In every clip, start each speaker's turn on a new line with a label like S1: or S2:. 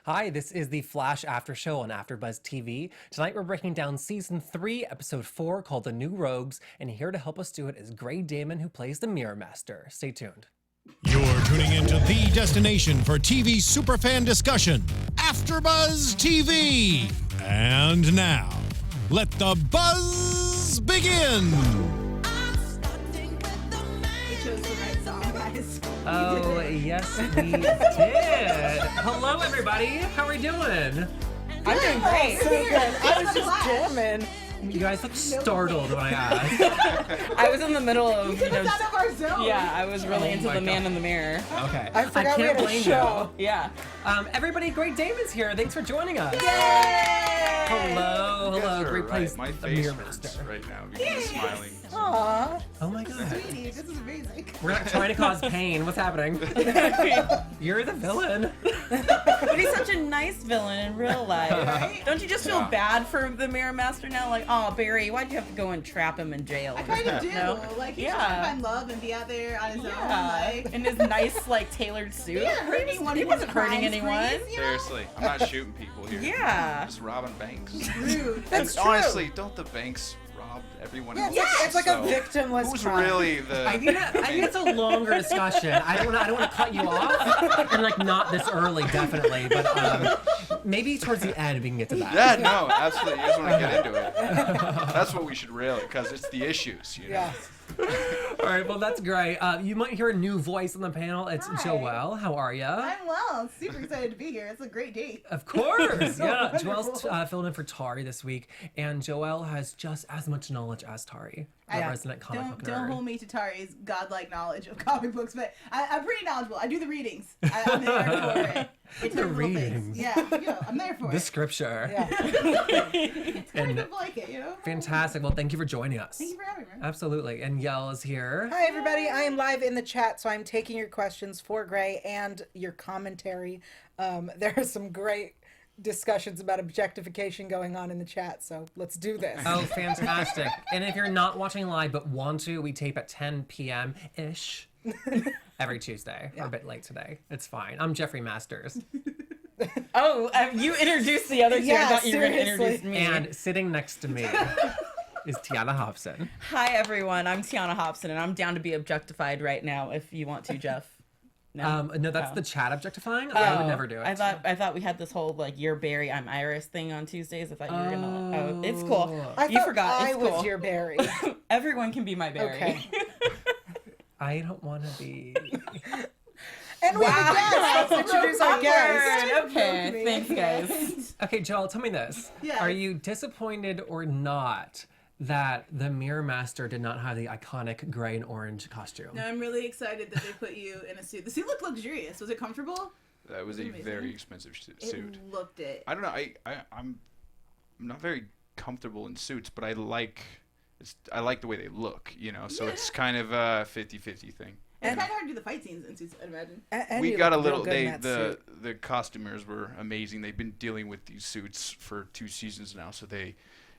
S1: Hi, this is the Flash After Show on AFTERBUZZ TV. Tonight we're breaking down Season 3, Episode 4, called The New Rogues, and here to help us do it is Grey Damon, who plays the Mirror Master. Stay tuned.
S2: You're tuning into the destination for TV superfan discussion, AFTERBUZZ TV. And now, let the buzz begin.
S1: Oh, yes, we did. Hello, everybody. How are we doing?
S3: I'm doing great.
S4: So good. I was just jamming.
S1: You guys look startled when I asked.
S3: I was in the middle of,
S4: Get us out of our zone.
S3: yeah, I was really into
S1: my
S3: the man
S1: God.
S3: in the mirror.
S1: Okay.
S4: I forgot we
S1: can't
S4: had a
S1: blame
S4: show.
S3: Yeah.
S1: you. Everybody, Grey Damon's here. Thanks for joining us.
S4: Yay!
S1: Hello,
S5: You guys
S1: hello.
S5: are
S1: Grey
S5: right.
S1: plays
S5: My
S1: the
S5: face
S1: Mirror
S5: hurts
S1: Master.
S5: right now because of smiling.
S4: Aw,
S1: Oh my God.
S4: sweetie, this is amazing.
S1: We're not trying to cause pain. What's happening? You're the villain.
S3: But he's such a nice villain in real life.
S4: Right?
S3: Don't you just feel
S5: Yeah.
S3: bad for the Mirror Master now? Like, oh, Barry, why'd you have to go and trap him in jail?
S4: I kind of do.
S3: No?
S4: Like, he's
S3: Yeah.
S4: trying to find love and be out there on his own.
S3: Yeah.
S4: Like,
S3: In his nice, like, tailored suit.
S4: he didn't hurt anyone.
S3: He
S4: in his
S3: wasn't hurting
S4: crime
S3: anyone.
S4: sprees, you know?
S5: Seriously, I'm not shooting people here.
S3: Yeah.
S5: I'm just robbing banks.
S4: Rude.
S5: And honestly, don't the banks rob everyone
S4: Yeah,
S5: else?
S4: it's like a
S5: So,
S4: victimless
S5: Who's
S4: crime.
S5: really the?
S1: I think it's a longer discussion. I don't want to cut you off, and like not this early, definitely. But maybe towards the end we can get to that.
S5: Yeah, no, absolutely. You guys want to get into it. That's what we should really, because it's the issues, you know.
S4: Yeah.
S1: All right, well that's great. You might hear a new voice on the panel. It's
S4: Hi.
S1: Joelle. How are you?
S4: I'm well. Super excited to be here. It's a great date.
S1: Of course,
S4: So
S1: yeah.
S4: wonderful.
S1: Joelle's filling in for Tari this week, and Joelle has just as much knowledge as Tari, our
S4: Yeah.
S1: resident comic book
S4: Don't
S1: nerd.
S4: hold me to Tari's godlike knowledge of comic books, but I'm pretty knowledgeable. I do the readings. I'm there for it. It's
S1: The
S4: like little things.
S1: readings.
S4: Yeah, I'm there for
S1: The
S4: it.
S1: scripture.
S4: Yeah. It's kind
S1: And
S4: of like it, you know?
S1: fantastic. Well, thank you for joining us.
S4: Thank you for having me.
S1: Absolutely. And Yael is here.
S6: Hi, everybody. I am live in the chat, so I'm taking your questions for Grey and your commentary. There are some great discussions about objectification going on in the chat, so let's do this.
S1: Oh, fantastic. And if you're not watching live but want to, we tape at 10 p.m.-ish every Tuesday. We're a bit late today. It's fine. I'm Jeffrey Masters.
S3: Oh, you introduced the other two.
S6: Yeah,
S3: I thought you were going to
S6: seriously.
S3: introduce me.
S1: And sitting next to me is Tiana Hobson.
S3: Hi, everyone. I'm Tiana Hobson, and I'm down to be objectified right now if you want to, Jeff. No,
S1: No, that's
S3: Oh.
S1: the chat objectifying. I would never do it.
S3: I thought we had this whole like you're Barry, I'm Iris thing on Tuesdays. I thought you were gonna. Oh, it's cool.
S6: I
S3: You
S6: thought
S3: forgot.
S6: I
S3: It's
S6: was
S3: cool.
S6: your Barry.
S3: Everyone can be my Barry.
S6: Okay.
S1: I don't want to be.
S6: And we have a guest. Let's introduce our guest.
S3: Awkward. Okay, thanks, guys.
S1: Okay, Joel, tell me this.
S4: Yes.
S1: Are you disappointed or not that the Mirror Master did not have the iconic gray and orange costume?
S4: No, I'm really excited that they put you in a suit. The suit looked luxurious. Was it comfortable?
S5: That was a
S4: Amazing.
S5: very expensive suit.
S4: It looked it.
S5: I don't know. I'm not very comfortable in suits, but I like the way they look, you know. So it's kind of a 50-50 thing.
S4: It's kind of hard to do the fight scenes in suits, I'd imagine.
S6: And
S5: We
S6: you
S5: got a
S6: look real
S5: little.
S6: good in
S5: The
S6: that suit.
S5: costumers were amazing. They've been dealing with these suits for 2 seasons now, so they,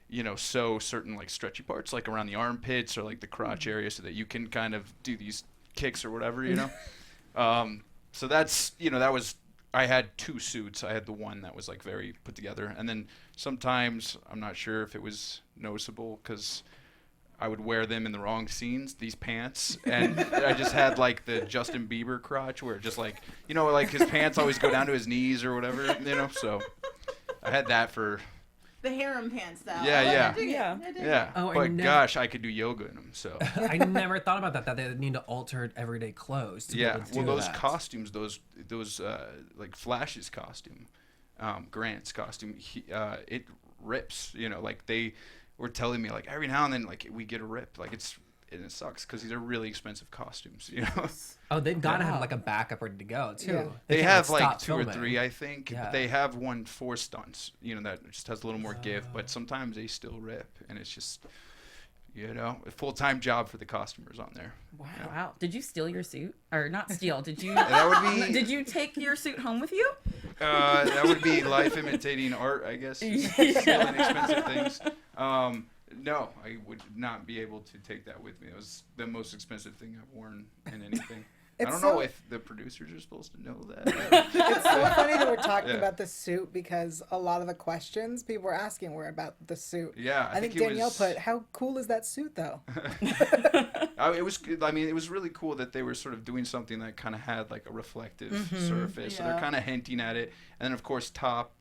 S5: you know, sew certain like stretchy parts like around the armpits or like the crotch area, so that you can kind of do these kicks or whatever, you know. So that's, you know, that was. I had 2 suits. I had the one that was like very put together, and then sometimes I'm not sure if it was noticeable because I would wear them in the wrong scenes, these pants, and I just had like the Justin Bieber crotch where it just like, you know, like his pants always go down to his knees or whatever, you know, so I had that for,
S4: The harem pants style.
S5: Yeah,
S4: I
S5: yeah.
S4: dig it.
S3: Yeah.
S4: I dig it.
S5: yeah,
S1: Oh, I
S5: but
S1: never-
S5: gosh, I could do yoga in them, so.
S1: I never thought about that they need to alter everyday clothes to be
S5: Yeah,
S1: able to
S5: well,
S1: do
S5: those
S1: that.
S5: costumes, those like Flash's costume, Grant's costume, it rips, you know, like they were telling me like every now and then like we get a rip, like and it sucks because these are really expensive costumes, you know.
S1: Oh, they've got to
S3: Wow.
S1: have like a backup ready to go too.
S6: Yeah.
S5: They
S1: can't,
S5: have like
S1: stop
S5: 2 or
S1: filming.
S5: 3, I think.
S1: Yeah.
S5: But they have one for stunts, you know, that just has a little more give. But sometimes they still rip, and it's just, you know, a full-time job for the costumers on there.
S3: Wow. Wow. Did you steal your suit? Or not steal? Did you?
S5: That would be.
S3: Did you take your suit home with you?
S5: That would be life imitating art, I guess. Stealing expensive things. No, I would not be able to take that with me. It was the most expensive thing I've worn in anything. I don't
S6: so-
S5: know if the producers are supposed to know that.
S6: It's so funny that we're talking
S5: Yeah.
S6: about the suit because a lot of the questions people were asking were about the suit.
S5: Yeah,
S6: I think
S5: it
S6: Danielle
S5: was-
S6: put, "How cool is that suit, though?"
S5: It was. I mean, it was really cool that they were sort of doing something that kind of had like a reflective surface. So they're
S4: Yeah.
S5: kind of hinting at it, and then of course, Top,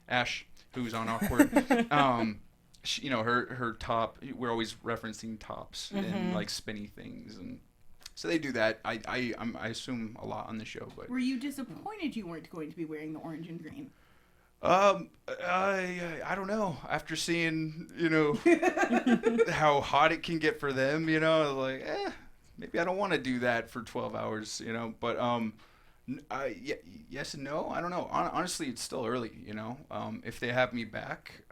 S5: Ash, who's on Awkward. She, her top. We're always referencing tops and like spinny things, and so they do that. I assume a lot on the show, but
S4: Were you disappointed you weren't going to be wearing the orange and green?
S5: I don't know. After seeing, how hot it can get for them, like, maybe I don't want to do that for 12 hours, But yes and no. I don't know. Honestly, it's still early, If they have me back,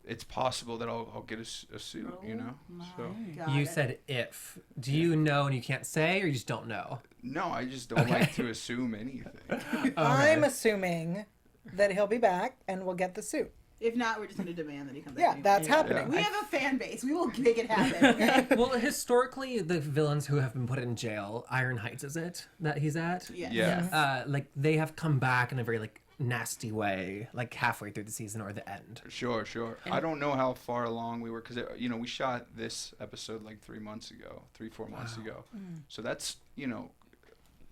S5: it's possible that I'll get a suit, So
S4: God.
S1: You said if. Do you know and you can't say, or you just don't know?
S5: no, I just don't like to assume anything.
S6: I'm assuming that he'll be back and we'll get the suit.
S4: If not, we're just going to demand that he comes
S6: Yeah,
S4: back.
S6: that's happening.
S4: We have a fan base. We will make it happen.
S1: Well, historically, the villains who have been put in jail, Iron Heights, is it that he's at?
S4: Yes.
S5: Yeah.
S1: Like they have come back in a very like nasty way, like halfway through the season or the end.
S5: Sure. I don't know how far along we were because we shot this episode like 4 months ago. So that's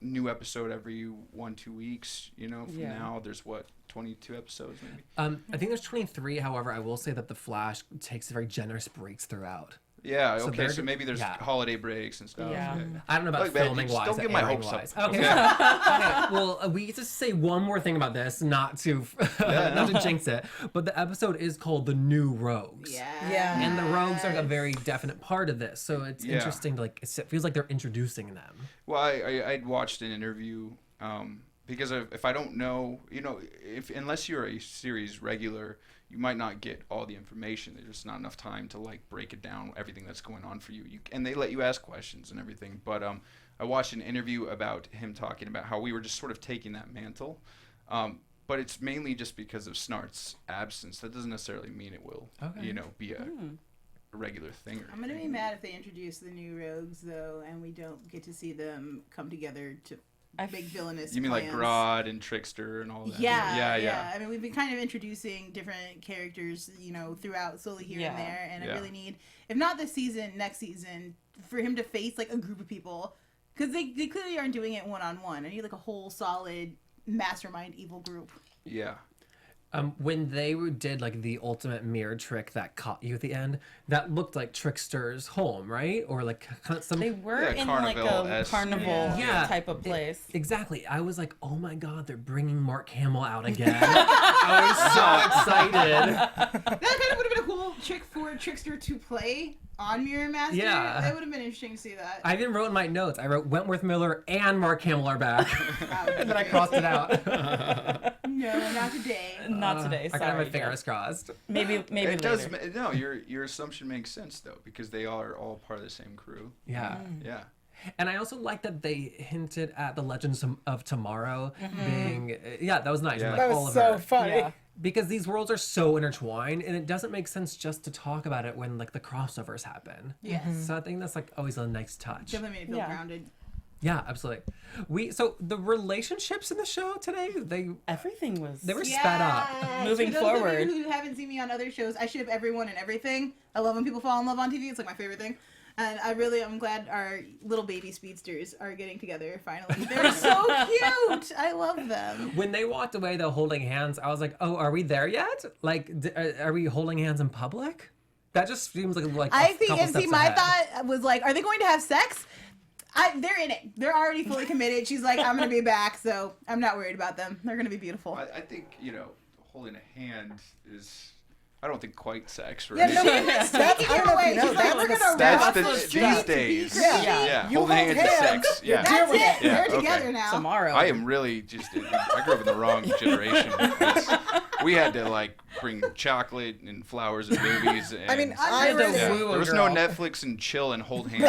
S5: new episode every 1-2 weeks. From now there's 22 episodes maybe.
S1: I think there's 23. However, I will say that the Flash takes very generous breaks throughout.
S5: Yeah.
S1: So
S5: Okay.
S1: they're
S5: So maybe there's
S1: yeah.
S5: holiday breaks and stuff.
S3: Yeah.
S1: I don't know about
S5: Look, man,
S1: filming
S5: just
S1: wise.
S5: don't get my
S1: airing
S5: hopes up.
S1: wise. Okay.
S5: Okay.
S1: Okay. Well, we get to say one more thing about this, not to not to jinx it, but the episode is called "The New Rogues."
S6: Yeah.
S1: And the rogues are a very definite part of this, so it's
S5: Yeah.
S1: interesting. It feels like they're introducing them.
S5: Well, I'd watched an interview because if I don't know, unless you're a series regular, you might not get all the information. There's just not enough time to like break it down, everything that's going on for you. And they let you ask questions and everything. But I watched an interview about him talking about how we were just sort of taking that mantle. But it's mainly just because of Snart's absence. That doesn't necessarily mean it will, be a regular thing. Or
S4: I'm going to be mad if they introduce the new rogues, though, and we don't get to see them come together to big villainous
S5: You mean like
S4: plans.
S5: Grodd and Trickster and all that?
S4: Yeah. I mean, we've been kind of introducing different characters, throughout slowly here and there. And I really need, if not this season, next season, for him to face like a group of people, because they clearly aren't doing it one-on-one. I need like a whole solid mastermind evil group.
S5: Yeah.
S1: When they did like the ultimate mirror trick that caught you at the end, that looked like Trickster's home, right? Or like some.
S3: They were
S5: Yeah,
S3: in like a
S5: Carnival-esque.
S3: carnival
S1: Yeah.
S3: type of place.
S1: Exactly. I was like, oh my god, they're bringing Mark Hamill out again. I was so excited.
S4: That kind of would have been a cool trick for Trickster to play on Mirror Master.
S1: Yeah.
S4: That would have been interesting to see that.
S1: I even wrote in my notes. I wrote Wentworth Miller and Mark Hamill are back,
S4: Wow,
S1: and then I crossed it out.
S4: No, not today.
S3: Not today.
S1: I
S3: Sorry.
S1: got my fingers crossed.
S3: Maybe
S5: It
S3: later.
S5: does. No, your assumption makes sense though because they are all part of the same crew.
S1: Yeah.
S5: Yeah.
S1: And I also like that they hinted at the Legends of Tomorrow being. Yeah, that was nice.
S5: Yeah.
S1: Like
S6: That was
S1: Oliver.
S6: so funny.
S3: Yeah.
S1: Because these worlds are so intertwined, and it doesn't make sense just to talk about it when like the crossovers happen.
S4: Yes.
S1: So I think that's like always a nice touch.
S4: Definitely made me feel
S3: Yeah.
S4: grounded.
S1: Yeah, absolutely. So the relationships in the show today,
S3: Everything was.
S1: they were sped up.
S3: Moving
S4: For those of
S3: forward.
S4: you who haven't seen me on other shows, I ship everyone and everything. I love when people fall in love on TV. It's like my favorite thing. And I'm glad our little baby speedsters are getting together finally. They're so cute. I love them.
S1: When they walked away, though, holding hands, I was like, "Oh, are we there yet? Like, are we holding hands in public?" That just seems like
S4: I
S1: a
S4: think,
S1: couple
S4: and see,
S1: steps
S4: my
S1: ahead.
S4: thought was like, are they going to have sex? They're in it. They're already fully committed. She's like, I'm going to be back, so I'm not worried about them. They're going to be beautiful.
S5: I think holding a hand is. I don't think quite sex,
S6: Yeah,
S5: right?
S6: no,
S4: Taking him away. She's like, we're going to
S5: That's
S4: walk
S5: the
S4: the
S5: these
S4: streets to be
S5: days.
S4: great.
S5: Yeah,
S6: You
S5: holding
S6: hold
S5: hands is
S6: hands,
S5: sex.
S6: you're
S5: Yeah.
S4: That's it.
S5: Yeah,
S4: They're
S5: okay.
S4: together now.
S3: Tomorrow.
S5: I am really just. I grew up in the wrong generation. We had to like bring chocolate and flowers and movies. And
S6: I mean,
S3: I'm
S6: I
S3: the
S6: really,
S3: woo
S5: there was
S3: girl.
S5: no Netflix and chill and hold hands.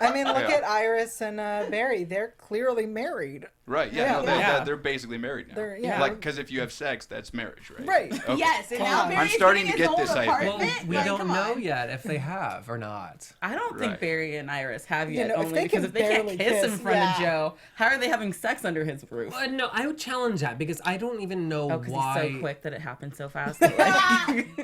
S6: I mean, look at Iris and Barry. They're clearly married.
S5: Right. Yeah. No, they're basically married now. Like, because if you have sex, that's marriage, right?
S6: Right.
S5: Okay.
S4: Yes. And now
S5: I'm
S4: Barry's
S5: starting to
S4: getting
S5: get
S4: his
S5: this
S4: own
S5: idea.
S4: apartment.
S1: Well, we
S4: Like,
S1: don't
S4: come
S1: know
S4: on.
S1: yet if they have or not.
S3: I don't think
S5: Right.
S3: Barry and Iris have yet,
S6: know, if
S3: only
S6: they
S3: because
S6: can
S3: if they can't
S6: barely
S3: kiss in
S6: kiss,
S3: front of
S6: yeah.
S3: Joe, how are they having sex under his roof?
S1: No, I would challenge that because I don't even know
S3: Oh, because
S1: why.
S3: he's so quick that it happened so fast. Like,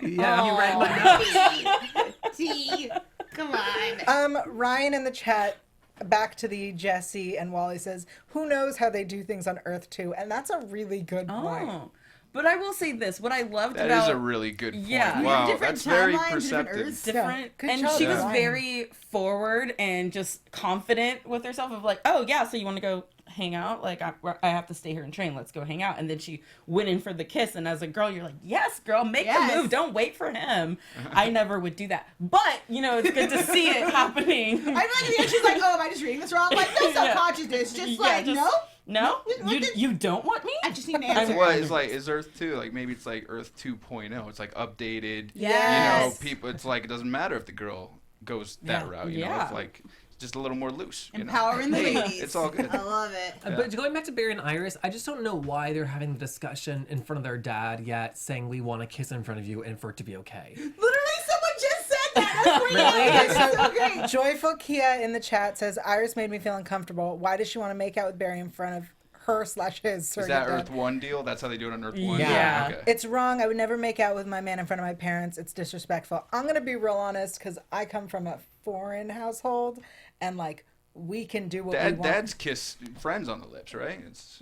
S1: Yeah, you read my notes.
S4: See, come on.
S6: Ryan in the chat, back to the Jesse and Wally says, who knows how they do things on Earth too? And that's a really good point.
S3: oh. But I will say this: what I loved
S5: That
S3: about
S5: is a really good point.
S3: Yeah.
S5: Wow,
S4: Different
S5: that's very
S4: timelines, different
S5: perceptive.
S4: Earths.
S3: different,
S6: Yeah, good
S3: and
S6: job,
S3: she was
S6: Ryan.
S3: very forward and just confident with herself. Of like, oh yeah, so you want to go hang out? Like I have to stay here and train. Let's go hang out. And then she went in for the kiss. And as a girl, you're like, yes, girl, make
S4: Yes.
S3: the move. Don't wait for him. I never would do that. But it's good to see it happening.
S4: I feel like at the end she's like, oh, am I just reading this wrong? Like, no self-consciousness. Just
S3: Yeah,
S4: like,
S3: just-
S4: no?
S3: No,
S4: What
S3: you
S4: did-
S3: you don't want me?
S4: I just need an answer.
S5: What is like is Earth 2 like maybe it's like Earth 2.0? It's like updated.
S4: Yes.
S5: People. It's like it doesn't matter if the girl goes that route. You know,
S3: Yeah.
S5: if like it's just a little more loose. You know?
S4: Empowering the
S5: Hey,
S4: ladies.
S5: It's all good.
S4: I love it.
S1: But going back to Barry and Iris, I just don't know why they're having the discussion in front of their dad yet, saying we want to kiss in front of you and for it to be okay.
S4: Literally, someone just said that. That's great.
S1: Really?
S4: That's so great.
S6: Joyful Kia in the chat says, Iris made me feel uncomfortable. Why does she want to make out with Barry in front of her/his
S5: Is
S6: surrogate
S5: that
S6: dad?
S5: Earth 1 deal? That's how they do it on Earth 1?
S3: Yeah.
S5: Okay.
S6: It's wrong. I would never make out with my man in front of my parents. It's disrespectful. I'm going to be real honest because I come from a foreign household and like we can do what we want.
S5: Dads kiss friends on the lips, right? It's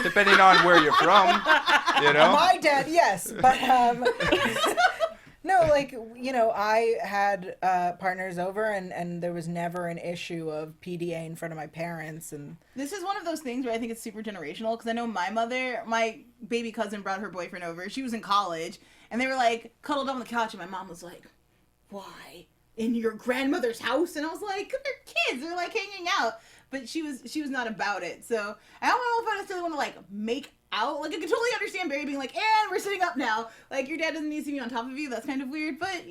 S5: depending on where you're from, you know.
S6: My dad, yes, but no, like I had partners over, and there was never an issue of PDA in front of my parents, and
S4: This is one of those things where I think it's super generational because I know my baby cousin brought her boyfriend over. She was in college and they were like cuddled up on the couch and my mom was like, why? In your grandmother's house? And I was like, 'cause they're kids. They're like hanging out. But she was not about it. So I don't know if I necessarily want to like make out. Like I can totally understand Barry being like, and we're sitting up now. Like your dad doesn't need to be on top of you. That's kind of weird. But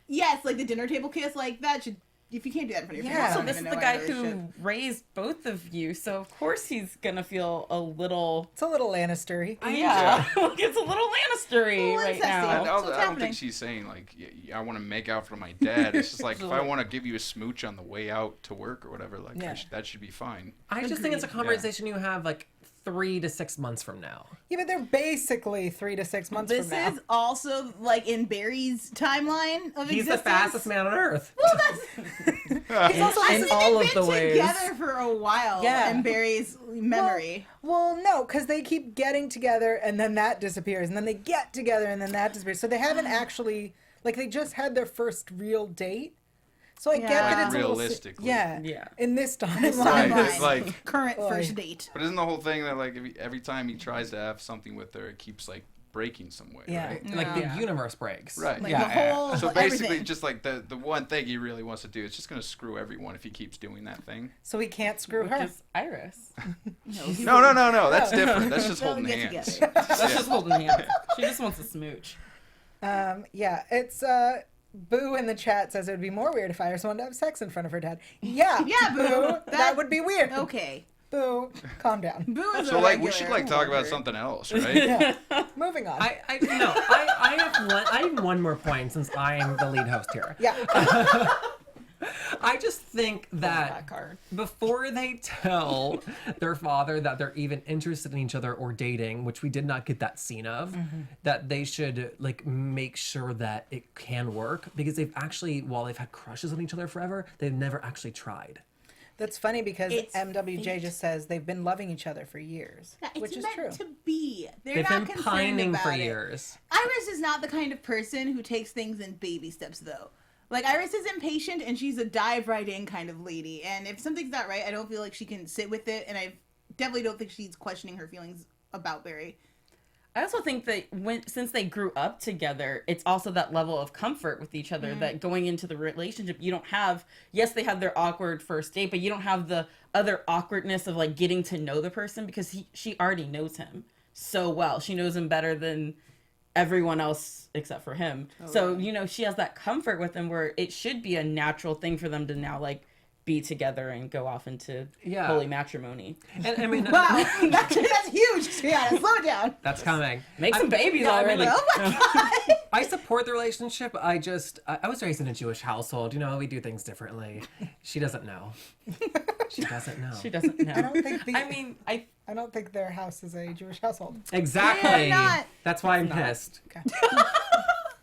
S4: yes, like the dinner table kiss, like that should. If you can't do that in front of your
S6: Yeah.
S4: parents, I
S3: So
S4: don't
S3: this is
S4: even
S3: the
S4: know
S3: guy
S4: I really
S3: who
S4: should.
S3: raised both of you, so of course he's gonna feel a little.
S6: it's a little Lannister-y.
S3: Yeah, like it's a little Lannistery
S4: A little
S3: right
S4: incesty.
S3: now.
S5: I
S4: What's
S5: don't
S4: happening?
S5: think she's saying like I want to make out for my dad. It's just like if I want to give you a smooch on the way out to work or whatever, like
S6: Yeah.
S5: that should be fine.
S1: I just think it's a conversation you have like 3 to 6 months from now.
S6: Yeah, but they're basically 3 to 6 months
S4: This
S6: from now.
S4: is also like in Barry's timeline of
S1: He's the
S4: existence.
S1: fastest man on earth.
S4: Well, that's
S6: He's also
S3: in
S4: they've
S3: all
S4: been
S3: of the ways.
S4: together for a while.
S6: Yeah.
S4: In Barry's memory.
S6: Well, no, because they keep getting together and then that disappears, and then they get together and then that disappears. So they haven't actually, like, they just had their first real date. So I get that it's
S5: Realistically.
S6: a little,
S3: Yeah.
S6: in this time.
S5: Right,
S4: Timeline.
S5: it's like,
S4: Current
S6: Boy.
S4: first date.
S5: but isn't the whole thing that like every time he tries to have something with her, it keeps like breaking some way,
S6: Yeah.
S5: right?
S1: Like the
S3: Yeah.
S1: universe breaks.
S5: Right.
S4: Like
S1: Yeah.
S4: the whole
S5: So basically,
S4: everything.
S5: just like the one thing he really wants to do is just gonna screw everyone if he keeps doing that thing.
S6: So he can't screw
S3: Which
S6: her.
S3: is Iris.
S5: No. That's different. That's just
S4: They'll
S5: holding
S4: get
S5: hands.
S4: together.
S3: That's just holding hands. She just wants a smooch.
S6: Yeah, it's Boo in the chat says it would be more weird if Iris wanted to have sex in front of her dad. Yeah,
S4: Yeah, Boo.
S6: That would be weird.
S4: Okay.
S6: Boo, calm down.
S4: Boo is
S5: So
S4: a
S5: like we
S4: regular
S5: should like talk about
S4: coworker.
S5: something else, right?
S6: Yeah. Moving on.
S1: I have one more point since I am the lead host here.
S6: Yeah.
S1: I just think
S3: that
S1: that
S3: card.
S1: before they tell their father that they're even interested in each other or dating, which we did not get that scene of, that they should like make sure that it can work because they've actually, while they've had crushes on each other forever, they've never actually tried.
S6: That's funny because
S4: It's
S6: MWJ
S4: fate.
S6: just says they've been loving each other for years,
S4: Yeah, it's
S6: which is
S4: meant
S6: true.
S4: to be. They're
S1: They've
S4: not
S1: been
S4: concerned
S1: pining
S4: about
S1: for
S4: it.
S1: years.
S4: Iris is not the kind of person who takes things in baby steps, though. Like, Iris is impatient, and she's a dive right in kind of lady. And if something's not right, I don't feel like she can sit with it. And I definitely don't think she's questioning her feelings about Barry.
S3: I also think that since they grew up together, it's also that level of comfort with each other that going into the relationship, you don't have, yes, they have their awkward first date, but you don't have the other awkwardness of like getting to know the person because she already knows him so well. She knows him better than everyone else except for him. So, she has that comfort with him where it should be a natural thing for them to now like be together and go off into
S1: Yeah.
S3: holy matrimony.
S1: And I mean,
S4: Wow, that's huge. Yeah, slow it down.
S1: that's coming.
S3: Make some babies
S1: I mean,
S3: already.
S1: like,
S4: Oh my god.
S1: I support the relationship. I was raised in a Jewish household. You know, we do things differently. She doesn't know. She doesn't know.
S3: She doesn't know.
S6: I don't think
S3: I mean,
S6: I don't think their house is a Jewish household.
S1: Exactly.
S4: Yeah, not.
S1: That's why I'm pissed.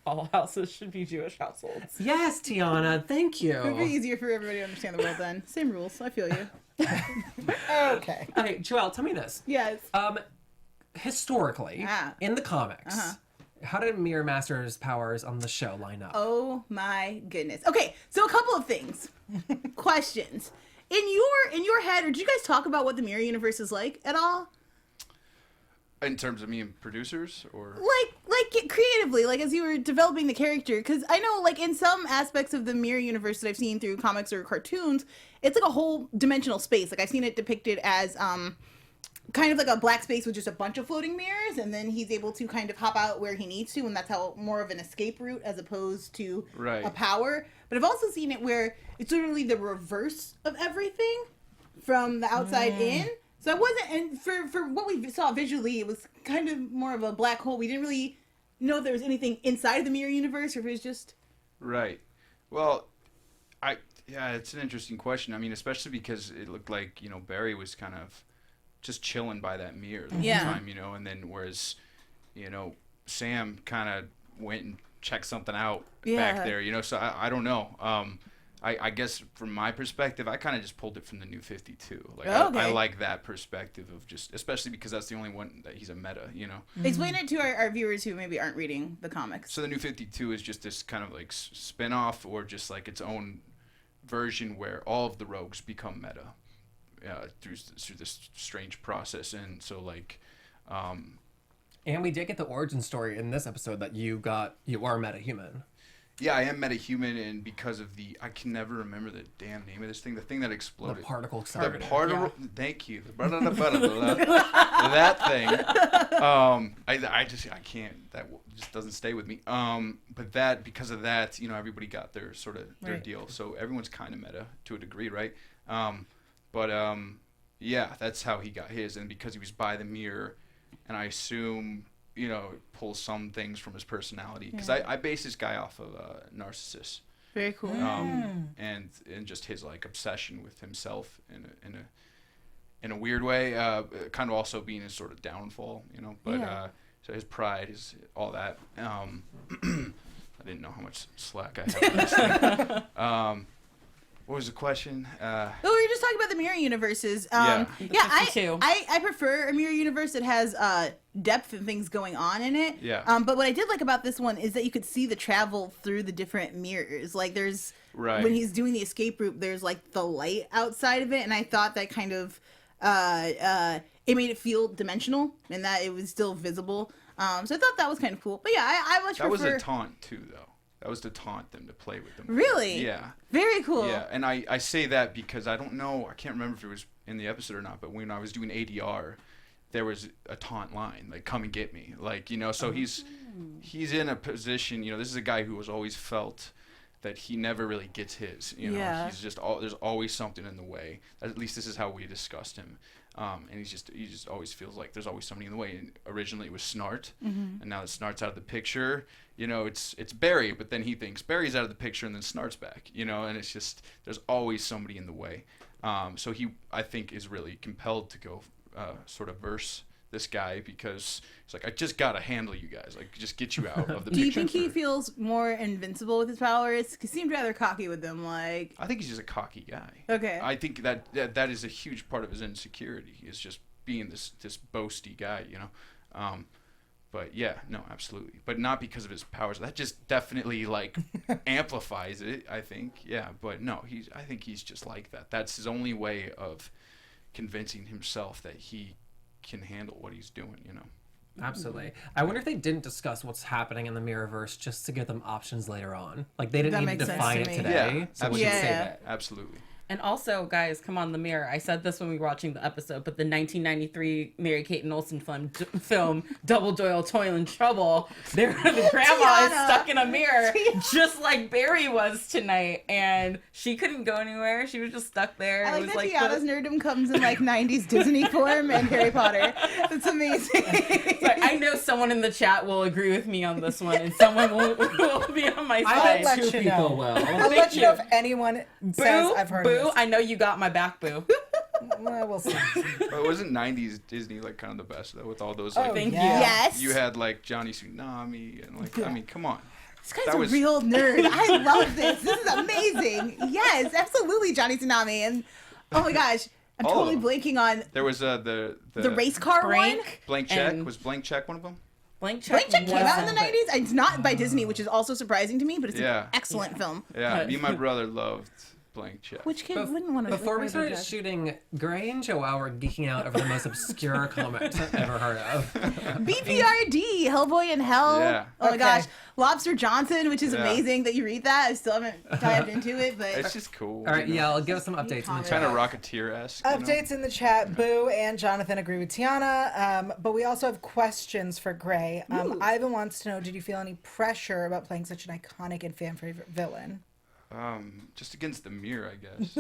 S3: all houses should be Jewish households.
S1: Yes, Tiana. Thank
S4: It would be
S1: you.
S4: easier for everybody to understand the world then. Same rules. I feel you.
S6: Okay.
S1: Okay, Joelle, tell me this.
S4: Yes.
S1: Historically,
S4: Ah.
S1: in the comics, how did Mirror Master's powers on the show line up?
S4: Oh my goodness. Okay, so a couple of things. Questions. In your head, or did you guys talk about what the mirror universe is like at all?
S5: In terms of me and producers, or
S4: Like creatively, like as you were developing the character, because I know like in some aspects of the mirror universe that I've seen through comics or cartoons, it's like a whole dimensional space. Like I've seen it depicted as kind of like a black space with just a bunch of floating mirrors, and then he's able to kind of hop out where he needs to, and that's how more of an escape route as opposed to
S5: Right.
S4: a power. But I've also seen it where it's literally the reverse of everything from the outside in. So I wasn't, and for what we saw visually, it was kind of more of a black hole. We didn't really know if there was anything inside of the mirror universe, or if it was just.
S5: right. Well, it's an interesting question. I mean, especially because it looked like Barry was kind of just chilling by that mirror the whole time, and then whereas Sam kind of went and checked something out back there, so I don't know. I guess from my perspective, I kind of just pulled it from the New 52. Like I like that perspective of just, especially because that's the only one that he's a meta,
S4: Explain it to our viewers who maybe aren't reading the comics.
S5: So the New 52 is just this kind of like spin-off or just like its own version where all of the rogues become meta through this strange process. And so like
S1: And we did get the origin story in this episode that you are metahuman.
S5: yeah, I am metahuman, and because of I can never remember the damn name of this thing, the thing that
S1: The
S5: exploded.
S1: particle accelerator.
S5: Thank you. That thing. I can't. That just doesn't stay with me. But because of that, everybody got their sort of their deal. So everyone's kind of meta to a degree, right? Yeah, that's how he got his, and because he was by the mirror, and I assume pulls some things from his personality, because I base this guy off of Narcissus.
S4: Very cool.
S5: And just his like obsession with himself in a weird way, kind of also being his sort of downfall, but so his pride is all that. I didn't know how much slack I had on this thing. What was the question?
S4: Oh, we were just talking about the mirror universes.
S5: Yeah.
S4: I prefer a mirror universe that has depth and things going on in it.
S5: Yeah.
S4: But what I did like about this one is that you could see the travel through the different mirrors. Like there's when he's doing the escape route, there's like the light outside of it, and I thought that kind of it made it feel dimensional and that it was still visible. So I thought that was kind of cool. But yeah, I much prefer.
S5: That was a taunt too, though. That was to taunt them, to play with them.
S4: Really?
S5: Yeah.
S4: Very cool.
S5: Yeah, and I say that because I don't know, I can't remember if it was in the episode or not, but when I was doing ADR, there was a taunt line, like, come and get me. Like, so he's in a position, this is a guy who has always felt that he never really gets his,
S4: Yeah.
S5: He's just, there's always something in the way. At least this is how we discussed him. And he just always feels like there's always somebody in the way. And originally it was Snart, and now that Snart's out of the picture, it's Barry, but then he thinks Barry's out of the picture, and then Snart's back, and it's just there's always somebody in the way. So he, I think, is really compelled to go sort of verse this guy, because he's like, I just gotta handle you guys, like just get you out of the picture.
S4: Do you think he feels more invincible with his powers? He seemed rather cocky with them. Like,
S5: I think he's just a cocky guy.
S4: Okay.
S5: I think that is a huge part of his insecurity, is just being this boasty guy, But yeah, no, absolutely. But not because of his powers. That just definitely like amplifies it, I think. Yeah, but no, I think he's just like that. That's his only way of convincing himself that he can handle what he's doing,
S1: Absolutely. I wonder if they didn't discuss what's happening in the Mirrorverse just to give them options later on. Like they didn't
S4: That
S1: need to
S4: makes sense
S1: define
S4: to
S1: it
S4: me.
S1: today.
S5: Yeah,
S1: So we should say
S4: yeah.
S1: that.
S5: Absolutely.
S3: And also, guys, come on, the mirror. I said this when we were watching the episode, but the 1993 Mary-Kate and Olsen film Double Doyle Toil and Trouble, the grandma is stuck in a mirror, just like Barry was tonight, and she couldn't go anywhere. She was just stuck there.
S4: I
S3: It
S4: like
S3: was
S4: that
S3: like
S4: Tiana's nerdom comes in like 90s Disney form and Harry Potter. That's amazing.
S3: I know someone in the chat will agree with me on this one, and someone will be on my
S1: I
S3: side.
S1: bet
S6: let
S1: two
S6: you know.
S1: people will.
S6: I'll let you know if anyone says I've heard
S3: Boo,
S6: of this.
S3: I know you got my back, Boo.
S6: Well, we'll see.
S5: But wasn't 90s Disney like kind of the best though, with all those like
S3: Thank
S6: yeah.
S3: you.
S4: Yes.
S5: you had like Johnny Tsunami and like I mean, come on.
S4: This guy's
S5: That
S4: a
S5: was-
S4: real nerd. I love this. This is amazing. Yes, absolutely, Johnny Tsunami. And oh my gosh, I'm
S5: All of
S4: totally
S5: them.
S4: blanking on
S5: There was the
S4: the race car one.
S3: Blank.
S5: Blank Check.
S3: and
S5: Was Blank Check one of them?
S3: Blank
S4: Blank Check came out in the
S3: wasn't,
S4: 90s. It's not by Disney, which is also surprising to me, but it's
S5: Yeah.
S4: an excellent film.
S5: Yeah,
S3: But-
S5: me and my brother loved Blank Check.
S4: Which kid wouldn't want to?
S1: Before we started shooting, Gray and Joelle were geeking out over the most obscure comics I've ever heard of.
S4: BPRD, Hellboy in Hell.
S5: Yeah.
S4: Oh my
S6: Okay.
S4: gosh, Lobster Johnson, which is
S5: Yeah.
S4: amazing that you read that. I still haven't dived into it, but
S5: It's just cool.
S1: All right,
S5: you know?
S1: yeah, I'll give us some updates in the
S5: Kind
S1: chat.
S5: of Rocketeer-esque.
S6: Updates in the chat. Boo and Jonathan agree with Tiana, but we also have questions for Gray. Ivan wants to know, did you feel any pressure about playing such an iconic and fan favorite villain?
S5: Just against the mirror, I guess.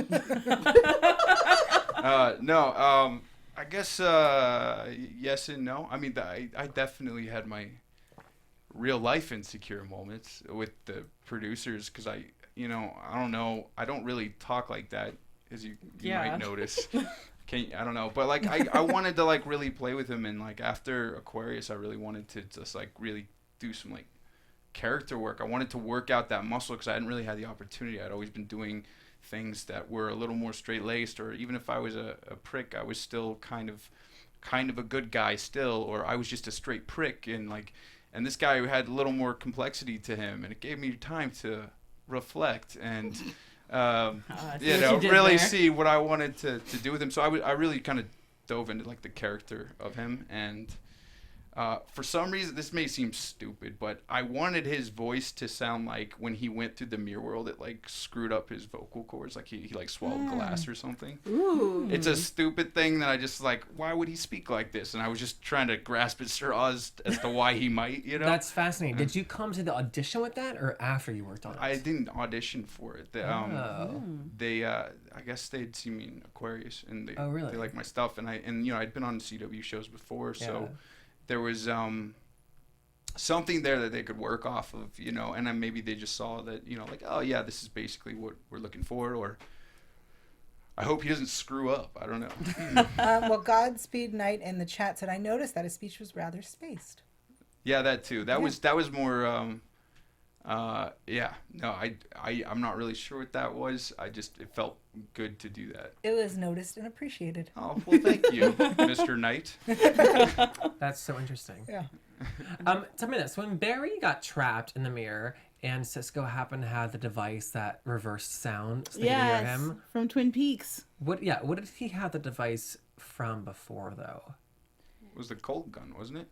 S5: No, I guess yes and no. I mean, I definitely had my real life insecure moments with the producers because I don't know, I don't really talk like that, as you
S3: Yeah.
S5: might notice. I don't know, but like I wanted to like really play with him, and like after Aquarius, I really wanted to just like really do some like character work. I wanted to work out that muscle because I hadn't really had the opportunity. I'd always been doing things that were a little more straight-laced, or even if I was a prick, I was still kind of a good guy still, or I was just a straight prick, and this guy had a little more complexity to him, and it gave me time to reflect and really see what I wanted to do with him. So I really kind of dove into like the character of him, and for some reason, this may seem stupid, but I wanted his voice to sound like when he went through the mirror world, it like screwed up his vocal cords, like he like swallowed glass or something.
S4: ooh,
S5: It's a stupid thing that I just like, why would he speak like this? And I was just trying to grasp at straws as to why he might, you know?
S1: That's fascinating. Did you come to the audition with that, or after you worked on it?
S5: I didn't audition for it.
S1: Oh.
S5: They I guess they'd seen me in Aquarius, and they
S1: Oh, really?
S5: they liked my stuff, and I'd been on CW shows before, so
S1: Yeah.
S5: there was something there that they could work off of, and then maybe they just saw that, like, oh yeah, this is basically what we're looking for, or I hope he doesn't screw up. I don't know.
S6: Well, Godspeed Knight in the chat said, I noticed that his speech was rather spaced.
S5: Yeah, that too. That was more. Yeah. No, I'm not really sure what that was. It felt good to do that.
S6: It was noticed and appreciated.
S5: Oh well, thank you, Mr. Knight.
S1: That's so interesting.
S6: Yeah.
S1: Tell me this: when Barry got trapped in the mirror and Cisco happened to have the device that reversed sound, so they could hear
S4: yes,
S1: him.
S4: from Twin Peaks.
S1: What did he have the device from before, though?
S5: It was the cold gun, wasn't it?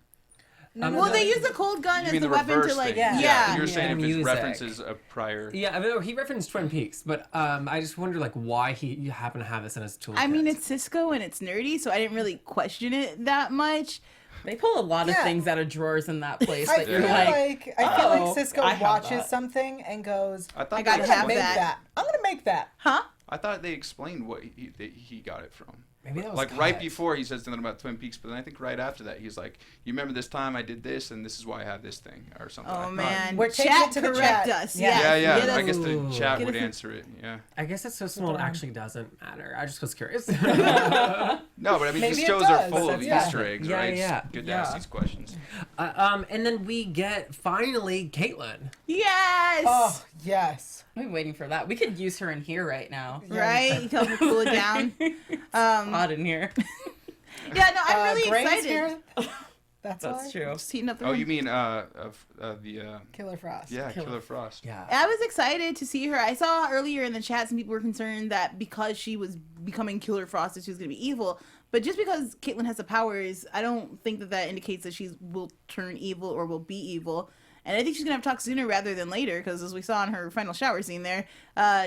S4: Well, they use the cold gun
S5: You
S4: as
S5: mean
S4: the
S5: the
S4: weapon
S5: reverse
S4: to like,
S5: thing?
S4: yeah.
S5: You were saying
S1: Yeah.
S5: if it
S1: Music.
S5: references a prior.
S1: Yeah, I mean, he referenced Twin Peaks, but I just wonder like why he happened to have this in his toolkit.
S4: I mean, it's Cisco and it's nerdy, so I didn't really question it that much.
S3: They pull a lot of
S6: Yeah.
S3: things out of drawers in that place
S6: I
S3: that
S6: feel
S3: you're like,
S6: I feel
S3: "Oh,
S6: like Cisco
S3: I have
S6: watches
S3: that."
S6: something and goes,
S5: I thought
S4: I gotta
S5: they
S4: have
S6: make
S5: explained-
S4: that.
S6: I'm gonna make that.
S4: Huh?
S5: I thought they explained what he got it from.
S1: maybe that was
S5: Like right
S1: cut.
S5: before he said something about Twin Peaks, but then I think right after that he's like, "You remember this time I did this, and this is why I have this thing," or something. I
S4: Oh
S5: thought.
S4: man,
S6: We're taking
S4: chat
S6: it to the
S4: correct
S6: chat.
S4: us.
S6: Yeah.
S5: Yeah,
S4: Get
S5: I
S4: us-
S5: guess the
S1: Ooh.
S5: chat
S4: Get
S5: would
S4: us a-
S5: answer it. Yeah.
S1: I guess it's so small it actually doesn't matter. I just was curious.
S5: No, but I mean,
S6: Maybe
S5: these
S6: it
S5: shows
S6: does.
S5: are full of
S6: That's-
S5: Easter eggs,
S1: Yeah,
S5: right?
S1: yeah.
S5: It's good to
S3: Yeah.
S5: ask these questions.
S1: And then we get finally Caitlin.
S4: Yes.
S6: Oh, yes.
S3: I'm waiting for that. We could use her in here right now.
S4: Right? You tell them to cool it down.
S3: Hot in here.
S4: Yeah, no, I'm really
S6: Gray's
S4: excited.
S6: here. That's
S3: That's
S6: why.
S3: true.
S4: Just heating up the
S5: Oh,
S4: room.
S5: you mean the
S6: Killer Frost.
S5: Killer Frost?
S1: Yeah.
S4: I was excited to see her. I saw earlier in the chat some people were concerned that because she was becoming Killer Frost that she was going to be evil. But just because Caitlyn has the powers, I don't think that indicates that she will turn evil or will be evil. And I think she's going to have to talk sooner rather than later, because as we saw in her final shower scene there,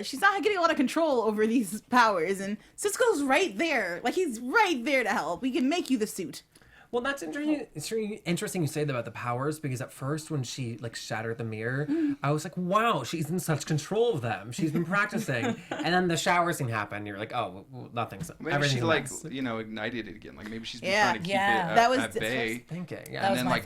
S4: she's not getting a lot of control over these powers. And Cisco's right there. Like, he's right there to help. He can make you the suit.
S1: Well, that's interesting. It's really interesting you say that about the powers, because at first when she like shattered the mirror, I was like, wow, she's in such control of them. She's been practicing. And then the shower scene happened. You're like, oh, well, nothing's.
S5: Maybe she like ignited it again. Like maybe she's been trying to keep it at bay.
S1: Thinking,
S6: That
S5: And
S6: was
S5: then
S6: my
S5: like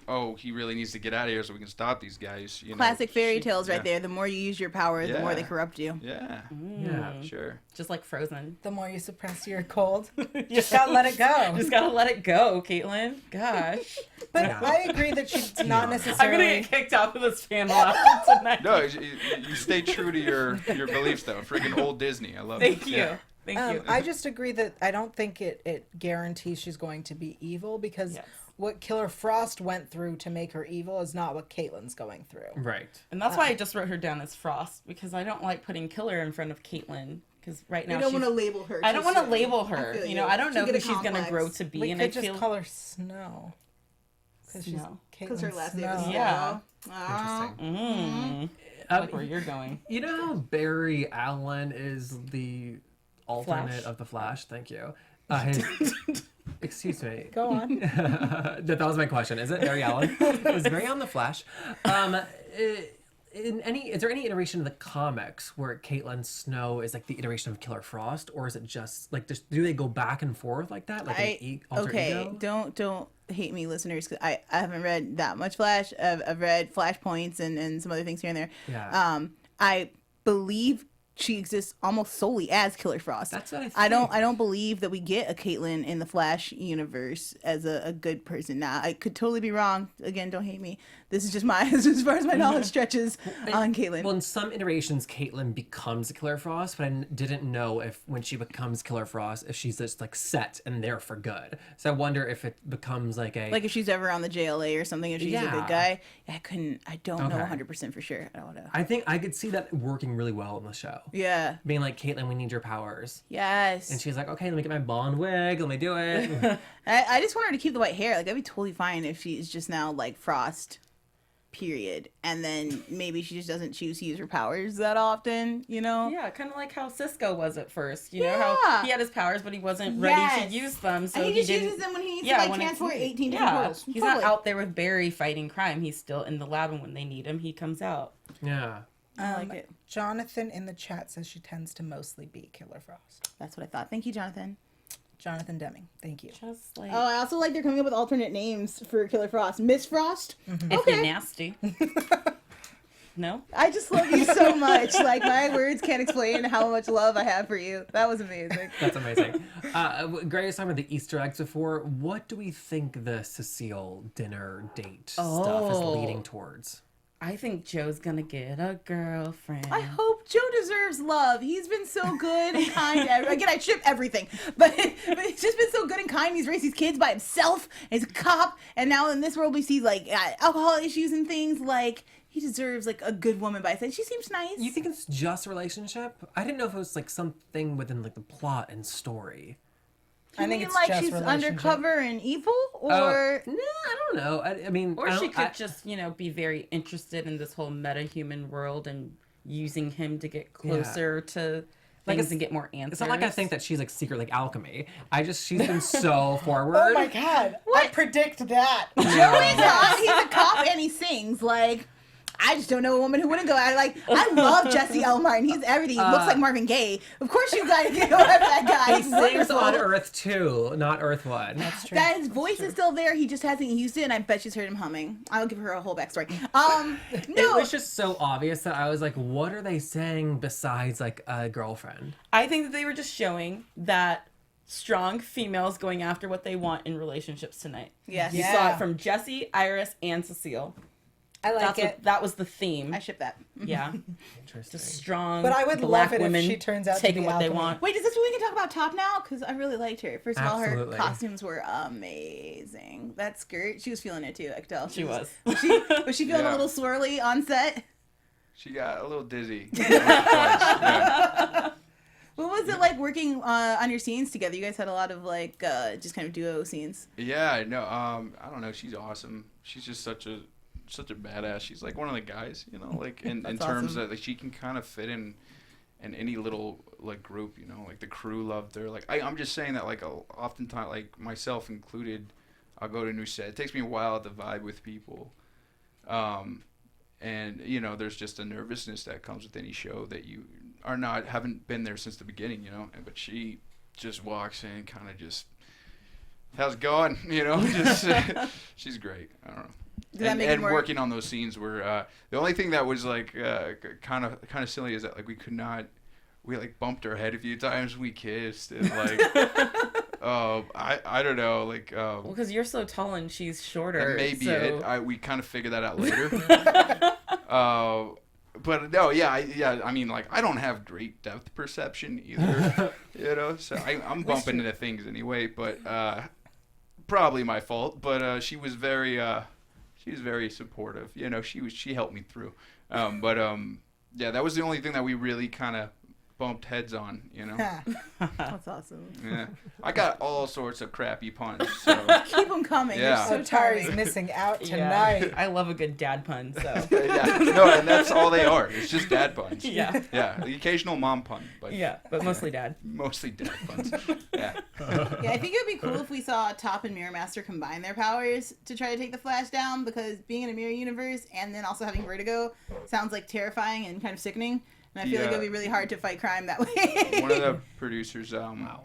S6: thought.
S5: he really needs to get out of here so we can stop these guys.
S4: Classic fairy tales right there. The more you use your power, the more
S5: Yeah.
S4: they corrupt you.
S5: Yeah.
S1: Yeah.
S5: Sure.
S3: Just like Frozen.
S6: The more you suppress your cold, you just gotta let it go.
S3: Just gotta let it go, Caitlin. Gosh.
S6: But
S1: Yeah.
S6: I agree that she's not
S3: I'm gonna
S6: necessarily.
S3: get kicked out of this panel after tonight.
S5: No, you stay true to your beliefs though. Friggin' old Disney. I love it.
S3: Thank you.
S5: Yeah.
S3: Thank you.
S6: I just agree that I don't think it guarantees she's going to be evil, because
S3: Yes.
S6: what Killer Frost went through to make her evil is not what Caitlyn's going through.
S1: Right.
S3: And that's why I just wrote her down as Frost, because I don't like putting Killer in front of Caitlin, because right now
S4: You don't
S3: she's...
S4: want to label her.
S3: I don't want to
S4: soon.
S3: label
S4: I
S3: her.
S4: feel
S3: You know, I don't know
S4: She'll
S3: who
S4: get a
S3: she's going to
S4: complex.
S3: grow to be.
S6: We
S3: and
S6: could
S3: I
S6: just
S3: feel...
S6: call her Snow. Because she's
S3: Snow.
S4: Because her
S6: Caitlyn
S4: last name
S6: Snow.
S4: is
S3: Yeah.
S1: Interesting.
S3: Mm. I like where you're going.
S1: You know how Barry Allen is the alternate
S3: Flash.
S1: of the Flash? Thank you. Excuse me.
S6: Go on.
S1: That was my question. Is it Barry Allen? Is Barry Allen the Flash? Is there any iteration of the comics where Caitlin Snow is like the iteration of Killer Frost, or is it just like do they go back and forth like that? Like alter ego?
S4: Don't hate me, listeners, because I haven't read that much Flash. I've read Flashpoints and some other things here and there.
S1: Yeah.
S4: I believe she exists almost solely as Killer Frost.
S1: That's what I think.
S4: I don't believe that we get a Caitlyn in the Flash universe as a good person. Now, I could totally be wrong. Again, don't hate me. This is just as far as my knowledge stretches on Caitlyn.
S1: Well, in some iterations, Caitlin becomes a Killer Frost, but I didn't know if when she becomes Killer Frost, if she's just like set and there for good. So I wonder if it becomes like
S4: like if she's ever on the JLA or something, if she's a good guy. I don't know
S1: Okay.
S4: 100% for sure. I don't know.
S1: I think I could see that working really well in the show.
S4: Yeah.
S1: Being like, Caitlin, we need your powers.
S4: Yes.
S1: And she's like, okay, let me get my blonde wig. Let me do it.
S4: I just want her to keep the white hair. Like, I'd be totally fine if she's just now like Frost, period. And then maybe she just doesn't choose to use her powers that often, you know?
S3: Yeah, kind of like how Cisco was at first. You know
S4: Yeah.
S3: how he had his powers, but he wasn't ready
S4: Yes.
S3: to use them. So
S4: And he just
S3: didn't...
S4: uses them when he needs
S3: Yeah,
S4: to like
S3: when it's
S4: transport
S3: needed.
S4: 18 different
S3: Yeah,
S4: portals.
S3: he's
S4: Totally.
S3: not out there with Barry fighting crime. He's still in the lab, and when they need him, he comes out.
S1: Yeah.
S4: I like it.
S6: Jonathan in the chat says she tends to mostly be Killer Frost.
S4: That's what I thought. Thank you, Jonathan.
S6: Jonathan Deming. Thank you.
S3: Just like
S4: Oh, I also like they're coming up with alternate names for Killer Frost. Miss Frost?
S3: if
S4: Okay.
S3: you're nasty. No?
S4: I just love you so much. Like, my words can't explain how much love I have for you. That was amazing.
S1: That's amazing. Gray was talking about the Easter eggs before. What do we think the Cecile dinner date stuff is leading towards?
S3: I think Joe's gonna get a girlfriend.
S4: I hope Joe deserves love. He's been so good and kind. Again, I ship everything, but he's just been so good and kind. He's raised his kids by himself. He's a cop, and now in this world we see like alcohol issues and things. Like, he deserves like a good woman by his side. She seems nice.
S1: You think it's just a relationship? I didn't know if it was like something within like the plot and story.
S6: I think
S4: mean
S6: it's
S4: like
S6: just
S4: she's
S6: relationship.
S4: undercover and evil,
S1: Oh,
S4: or
S1: no, I don't know. I mean,
S3: Or
S1: I
S3: she
S1: don't-
S3: could just, be very interested in this whole metahuman world and using him to get closer to
S1: Like,
S3: things and get more answers.
S1: It's not like I think that she's like secret like alchemy. She's been so forward.
S6: Oh my god. I predict that.
S4: He's a cop and he sings. Like, I just don't know a woman who wouldn't go at it. Like, I love Jesse L. Martin. He's everything. He looks like Marvin Gaye. Of course you guys go after that guy.
S1: He
S4: He's
S1: sings
S4: wonderful.
S1: on Earth 2, not Earth 1.
S6: That's true.
S4: That his voice is still there. He just hasn't used it, and I bet she's heard him humming. I'll give her a whole backstory.
S1: It
S4: No.
S1: was just so obvious that I was like, what are they saying besides like a girlfriend?
S3: I think that they were just showing that strong females going after what they want in relationships tonight.
S4: Yes.
S3: You
S6: Yeah.
S3: saw it from Jesse, Iris, and Cecile.
S6: I like
S3: That was the theme.
S4: I ship that.
S3: Yeah.
S1: Interesting.
S3: Just strong
S6: But I would
S3: black
S6: love it if
S3: women
S6: she turns out to
S3: taking
S6: be
S3: what they
S6: alchemy.
S3: want.
S4: Wait, is this what we can talk about Top now? Because I really liked her. First of all, her
S1: Absolutely.
S4: costumes were amazing. That skirt, she was feeling it too. I could tell.
S3: She was.
S4: Was she feeling
S5: Yeah.
S4: a little swirly on set?
S5: She got a little dizzy. Yeah.
S4: What was it like working on your scenes together? You guys had a lot of like just kind of duo scenes.
S5: Yeah, no, I don't know. She's awesome. She's just such a such a badass. She's like one of the guys, you know, like in terms
S4: awesome.
S5: that like, she can kind of fit in any little like group, you know, like the crew loved her. Like I'm just saying that like oftentimes, like myself included, I'll go to a new set. It takes me a while to vibe with people. And you know, there's just a nervousness that comes with any show that you haven't been there since the beginning, you know. But she just walks in, kind of just, how's it going? You know, just she's great. I don't know. And working on those scenes were the only thing that was like kind of silly is that like we like bumped our head a few times. We kissed and like. I don't know, like
S3: well, because you're so tall and she's shorter.
S5: Maybe
S3: so...
S5: we kind of figured that out later. But no, I mean, like I don't have great depth perception either, you know. So I'm bumping into things anyway, but probably my fault. But she was very supportive. You know, she helped me through. Yeah, that was the only thing that we really kind of bumped heads on, you know.
S4: That's awesome.
S5: Yeah, I got all sorts of crappy puns. So.
S4: Keep them coming.
S5: Yeah.
S4: They're so
S6: Tari's
S4: charming.
S6: missing out tonight.
S3: Yeah. I love a good dad pun. So
S5: Yeah, no, and that's all they are. It's just dad puns.
S3: Yeah.
S5: Yeah, the occasional mom pun, but
S3: but mostly dad.
S5: Mostly dad puns. Yeah.
S4: Yeah, I think it would be cool if we saw Top and Mirror Master combine their powers to try to take the Flash down, because being in a mirror universe and then also having vertigo sounds like terrifying and kind of sickening. And I feel like it would be really hard to fight crime that way.
S5: One of the producers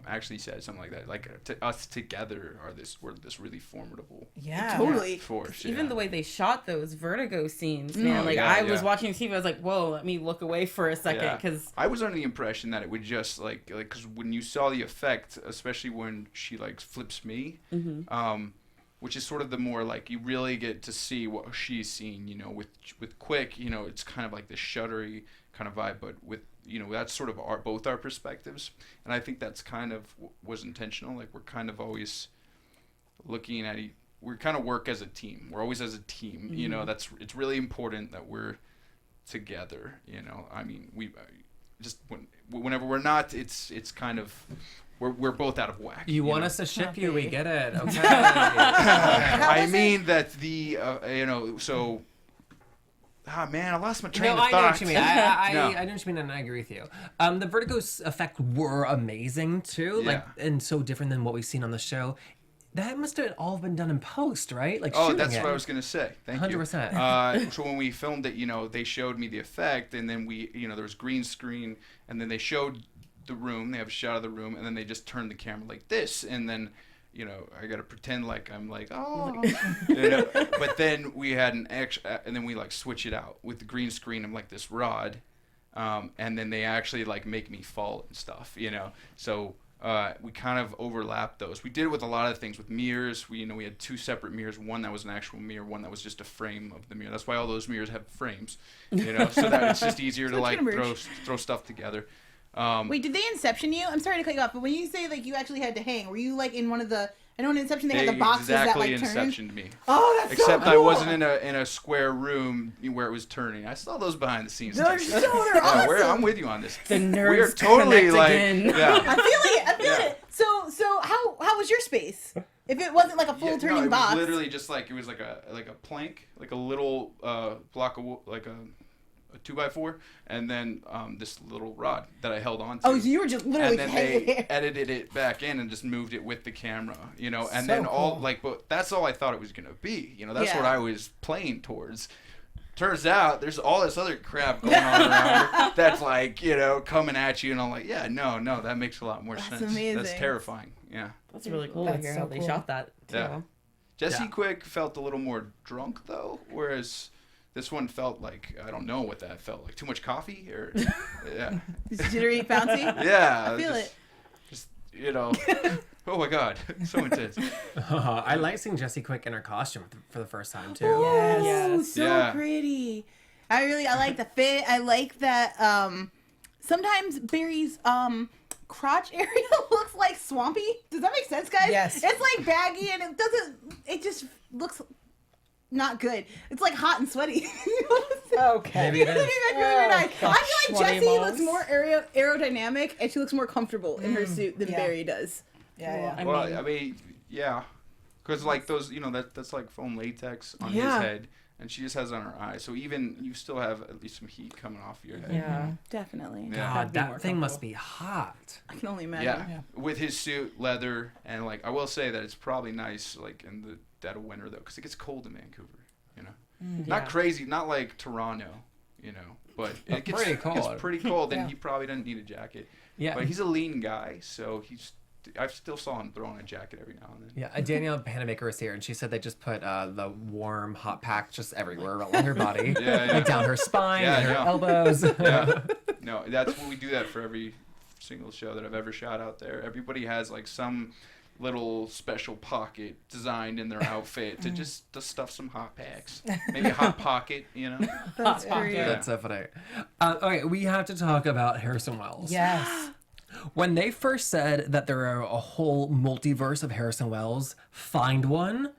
S5: actually said something like that. Like, us together we're this really formidable
S4: Totally.
S5: force.
S3: Even
S5: yeah.
S3: the way they shot those vertigo scenes, man.
S5: Oh,
S3: Like
S5: yeah,
S3: I was
S5: yeah.
S3: watching TV, I was like, "Whoa, let me look away for a second," because
S5: I was under the impression that it would just like because when you saw the effect, especially when she like flips me, which is sort of the more like you really get to see what she's seen. You know, with Quick, you know, it's kind of like the shuddery kind of vibe, but with, you know, that's sort of both our perspectives, and I think that's kind of was intentional. Like we're kind of always looking at we kind of work as a team. We're always as a team. You know, it's really important that we're together. You know, I mean, we just whenever we're not, it's kind of we're both out of whack.
S1: You want us to ship you? We get it. Okay.
S5: I mean that the you know, so. Ah, man, I lost my train of thought.
S1: I know what you mean. I
S5: No.
S1: know what you mean, and I agree with you. The vertigo's effect were amazing too, like, and so different than what we've seen on the show. That must have all been done in post, right? Like,
S5: oh, that's what I was gonna say. Thank
S1: 100%.
S5: you. So when we filmed it, you know, they showed me the effect, and then you know, there was green screen, and then they showed the room. They have a shot of the room, and then they just turned the camera like this, and then. You know, I gotta pretend like I'm like, oh, you know? But then we had an extra, and then we like switch it out with the green screen of like this rod, and then they actually like make me fall and stuff, you know. So we kind of overlapped those. We did it with a lot of things with mirrors. We had two separate mirrors. One that was an actual mirror, one that was just a frame of the mirror. That's why all those mirrors have frames, you know, so that it's just easier to like throw stuff together.
S4: Wait, did they Inception you? I'm sorry to cut you off, but when you say like you actually had to hang, were you like in one of the? I know in Inception they had the boxes that like turned.
S5: Inceptioned me.
S4: Oh, that's
S5: Except
S4: so cool.
S5: I wasn't in a square room where it was turning. I saw those behind the scenes.
S4: They're awesome.
S5: I'm with you on this.
S3: the nerds
S5: We're totally
S3: connect
S5: like,
S3: again.
S5: yeah.
S4: I feel it. So how was your space? If it wasn't like a full turning
S5: it
S4: box.
S5: was literally just like it was like a plank, like a little block of like a 2x4, and then this little rod that I held on to.
S4: Oh, so you were just literally
S5: and then
S4: hanging
S5: they
S4: there.
S5: edited it back in and just moved it with the camera, you know, and
S6: So
S5: then all
S6: cool.
S5: like, but that's all I thought it was gonna be, you know, that's
S4: Yeah.
S5: what I was playing towards. Turns out there's all this other crap going on around here that's like, you know, coming at you, and I'm like, yeah, no, that makes a lot more sense.
S4: amazing.
S5: That's terrifying. Yeah.
S3: That's really cool
S6: That's
S3: to hear
S6: so
S3: how they
S6: cool.
S3: shot that too.
S5: Yeah. Jesse
S1: Yeah.
S5: Quick felt a little more drunk though, whereas this one felt like, I don't know what that felt like. Too much coffee or yeah.
S4: Just jittery, bouncy.
S5: Yeah.
S4: I feel it.
S5: Just, you know, oh my God, so intense.
S1: I like seeing Jessie Quick in her costume for the first time too.
S4: Oh,
S3: Yes.
S4: so
S5: Yeah.
S4: pretty. I like the fit. I like that sometimes Barry's crotch area looks like swampy. Does that make sense, guys?
S6: Yes.
S4: It's like baggy and it just looks not good. It's like hot and sweaty.
S6: Okay.
S1: Maybe it is.
S4: I feel like
S6: sweaty
S4: Jessie
S6: balls.
S4: looks more aerodynamic and she looks more comfortable in her suit than
S6: Yeah.
S4: Barry does.
S6: Yeah.
S5: I mean, yeah. Because like those, you know, that's like foam latex on his
S4: Yeah.
S5: head. and she just has it on her eye. So even you still have at least some heat coming off your head.
S3: Yeah.
S4: Definitely.
S5: Yeah.
S1: God, that thing must be hot.
S4: I can only imagine.
S5: Yeah. With his suit, leather, and like I will say that it's probably nice like in the dead of winter though, because it gets cold in Vancouver. You know, not crazy, not like Toronto. You know, but it gets
S1: pretty cold.
S5: Gets pretty cold, and he probably doesn't need a jacket.
S1: Yeah.
S5: But he's a lean guy, so I still saw him throwing a jacket every now and then.
S1: Yeah, Danielle Panabaker is here, and she said they just put the warm hot pack just everywhere along her body, like down her spine and her elbows.
S5: Yeah. No, that's what we do that for every single show that I've ever shot out there. Everybody has like some little special pocket designed in their outfit to just to stuff some hot packs. Maybe a hot pocket, you know?
S4: That's great.
S5: Yeah.
S1: That's so funny. Okay, we have to talk about Harrison Wells.
S6: Yes.
S1: When they first said that there are a whole multiverse of Harrison Wells, find one,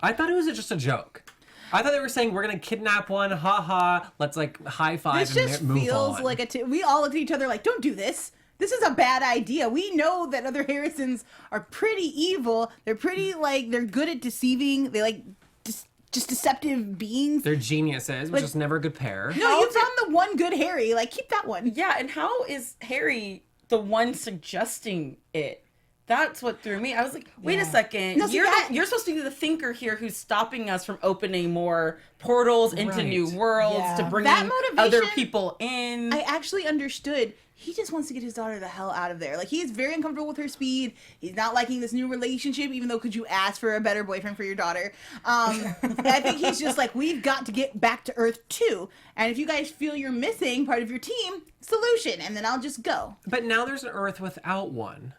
S1: I thought it was just a joke. I thought they were saying we're gonna kidnap one, haha. Let's like high five
S4: This
S1: and
S4: just
S1: move
S4: feels
S1: on.
S4: like we all look at each other like, don't do this. This is a bad idea. We know that other Harrisons are pretty evil. They're pretty they're good at deceiving. They like just deceptive beings.
S1: They're geniuses, which is never a good pair.
S4: No, you found the one good Harry. Like, keep that one.
S3: Yeah, and how is Harry the one suggesting it? That's what threw me. I was like, wait a second.
S4: No, see,
S3: You're supposed to be the thinker here who's stopping us from opening more portals into
S1: Right.
S3: new worlds
S6: Yeah.
S3: to bring
S4: That
S3: other
S4: motivation,
S3: people in.
S4: I actually understood. He just wants to get his daughter the hell out of there. Like, he's very uncomfortable with her speed. He's not liking this new relationship, even though could you ask for a better boyfriend for your daughter? I think he's just like, we've got to get back to Earth too. And if you guys feel you're missing part of your team, solution, and then I'll just go.
S1: But now there's an Earth without one.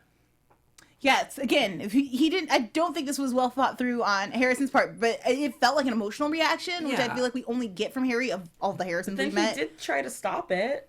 S4: Yes, again, if he didn't, I don't think this was well thought through on Harrison's part, but it felt like an emotional reaction, which I
S1: Yeah.
S4: feel like we only get from Harry of all the Harrisons
S3: then
S4: we've
S3: he
S4: met.
S3: did try to stop it.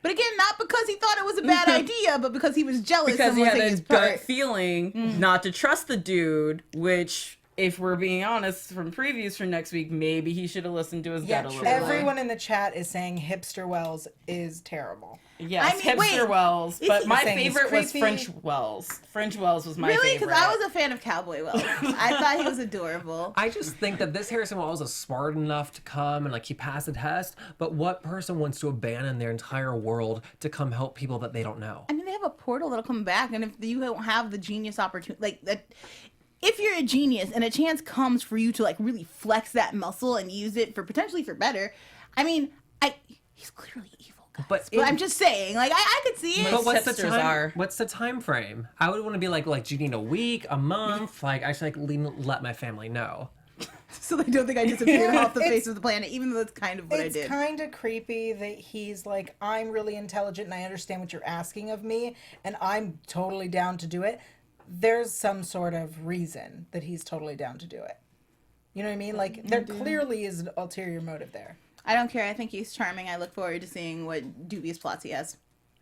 S4: But again, not because he thought it was a bad idea, but because he was jealous
S3: Because
S4: and
S3: he
S4: wasn't
S3: had a
S4: his
S3: gut
S4: part.
S3: feeling not to trust the dude, which, if we're being honest from previews for next week, maybe he should have listened to his
S6: Yeah,
S3: gut a little more.
S6: everyone in the chat is saying Hipster Wells is terrible.
S3: Yes,
S4: I mean,
S3: hipster
S4: wait,
S3: Wells,
S4: is
S3: but
S4: he
S3: my
S6: saying he's
S3: favorite was
S6: creepy?
S3: French Wells. French Wells was my
S4: Really?
S3: favorite.
S4: Because I was a fan of Cowboy Wells. I thought he was adorable.
S1: I just think that this Harrison Wells is smart enough to come and like he passed the test, but what person wants to abandon their entire world to come help people that they don't know?
S4: I mean, they have a portal that'll come back, and if you don't have the genius opportunity, like that, if you're a genius and a chance comes for you to like really flex that muscle and use it for potentially for better, I mean, he's clearly evil.
S1: But
S4: But I'm just saying, like, I could see it.
S1: But what's the
S3: hipsters
S1: time?
S3: are.
S1: What's the time frame? I would want to be like, do you need a week, a month? Like, I should let my family know.
S4: So they don't think I disappeared off the
S6: It's-
S4: face of the planet, even though that's kind of what I
S6: It's
S4: did.
S6: kind of creepy that he's like, I'm really intelligent and I understand what you're asking of me, and I'm totally down to do it. There's some sort of reason that he's totally down to do it. You know what I mean? Like, there clearly is an ulterior motive there.
S4: I don't care. I think he's charming. I look forward to seeing what dubious plots he has.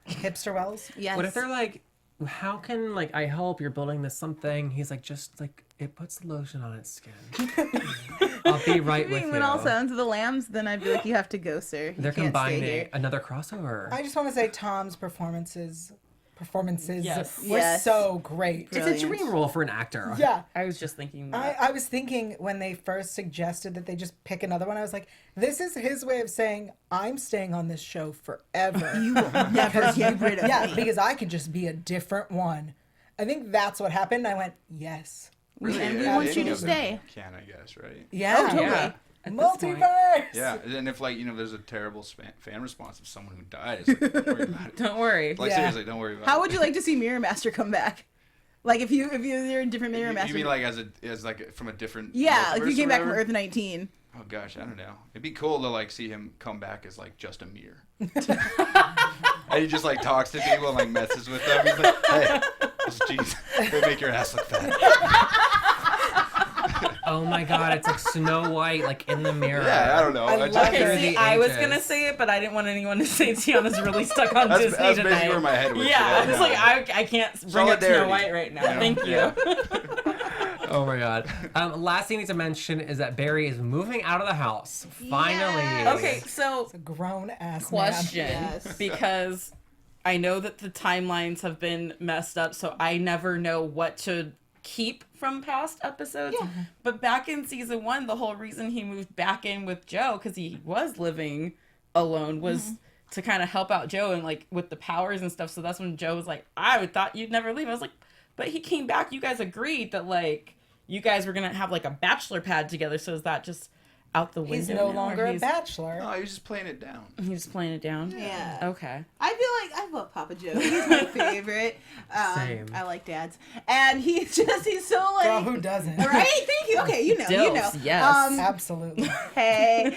S6: Hipster Wells?
S4: Yes.
S1: What if they're like, how can like I help? You're building this something. He's like, just like it puts lotion on its skin. I'll be right with you.
S4: When all sounds of the lambs, then I'd be like, you have to go, sir. You
S1: They're
S4: can't stay
S1: combining
S4: here.
S1: another crossover.
S6: I just want to say Tom's performances
S3: Yes.
S6: were
S4: Yes.
S6: so great.
S1: It's a dream role for an actor.
S6: Yeah.
S3: I was just thinking that.
S6: I was thinking when they first suggested that they just pick another one, I was like, this is his way of saying, I'm staying on this show forever.
S4: You will never get rid of
S6: Yeah,
S4: me.
S6: because I could just be a different one. I think that's what happened. I went, yes.
S4: And we
S5: Yeah,
S4: want you
S5: any
S4: to
S5: of them
S4: stay.
S5: Can, I guess, right?
S6: Yeah.
S4: Oh, totally.
S3: Yeah. At this point.
S6: Multiverse!
S5: Yeah, and if like there's a terrible fan response of someone who dies, like, don't worry about it.
S3: Don't worry.
S5: Like
S6: Yeah.
S5: seriously, don't worry about
S4: How
S5: it.
S4: would you like to see Mirror Master come back? Like if you're a different Mirror
S5: You
S4: Master.
S5: mean like as like from a different?
S4: yeah, like
S5: multiverse
S4: you
S5: or
S4: came back from
S5: whatever?
S4: Earth 19.
S5: Oh gosh, I don't know. It'd be cool to like see him come back as like just a mirror. And he just like talks to people and like messes with them. He's like, hey, this is Jesus. They make your ass look fat.
S1: Oh my God, it's like Snow White, like in the mirror.
S5: Yeah, I don't know.
S6: I
S5: I
S6: love
S5: just,
S6: it.
S1: Through
S3: See,
S1: the
S3: I was
S1: ages.
S3: gonna say it, but I didn't want anyone to say Tiana's really stuck on
S5: That's
S3: Disney
S5: basically
S3: tonight.
S5: where my head was.
S3: Yeah, I was
S5: no.
S3: like, I can't bring up Snow
S5: Solidarity.
S3: White right now.
S5: Yeah.
S3: Thank you.
S5: Yeah.
S1: Oh my God. Last thing I need to mention is that Barry is moving out of the house. Finally.
S4: Yes.
S3: Okay, so
S6: A grown ass
S3: question,
S4: Yes.
S3: because I know that the timelines have been messed up, so I never know what to keep from past episodes.
S4: Yeah.
S3: But back in season 1, the whole reason he moved back in with Joe, because he was living alone, was to kind of help out Joe and like with the powers and stuff. So that's when Joe was like, I would thought you'd never leave. I was like, but he came back. You guys agreed that like you guys were gonna have like a bachelor pad together. So is that just out the window?
S6: He's no
S3: now,
S6: longer
S3: or
S6: a bachelor.
S5: No, he was just playing it down.
S3: He's playing it down.
S4: Yeah.
S3: Okay.
S4: I feel like I love Papa Joe. He's my favorite.
S1: Same.
S4: I like dads, and he's so like.
S6: Girl, who doesn't?
S4: Right? Thank you. Okay, you know.
S3: Dills, yes.
S6: Absolutely.
S4: Hey.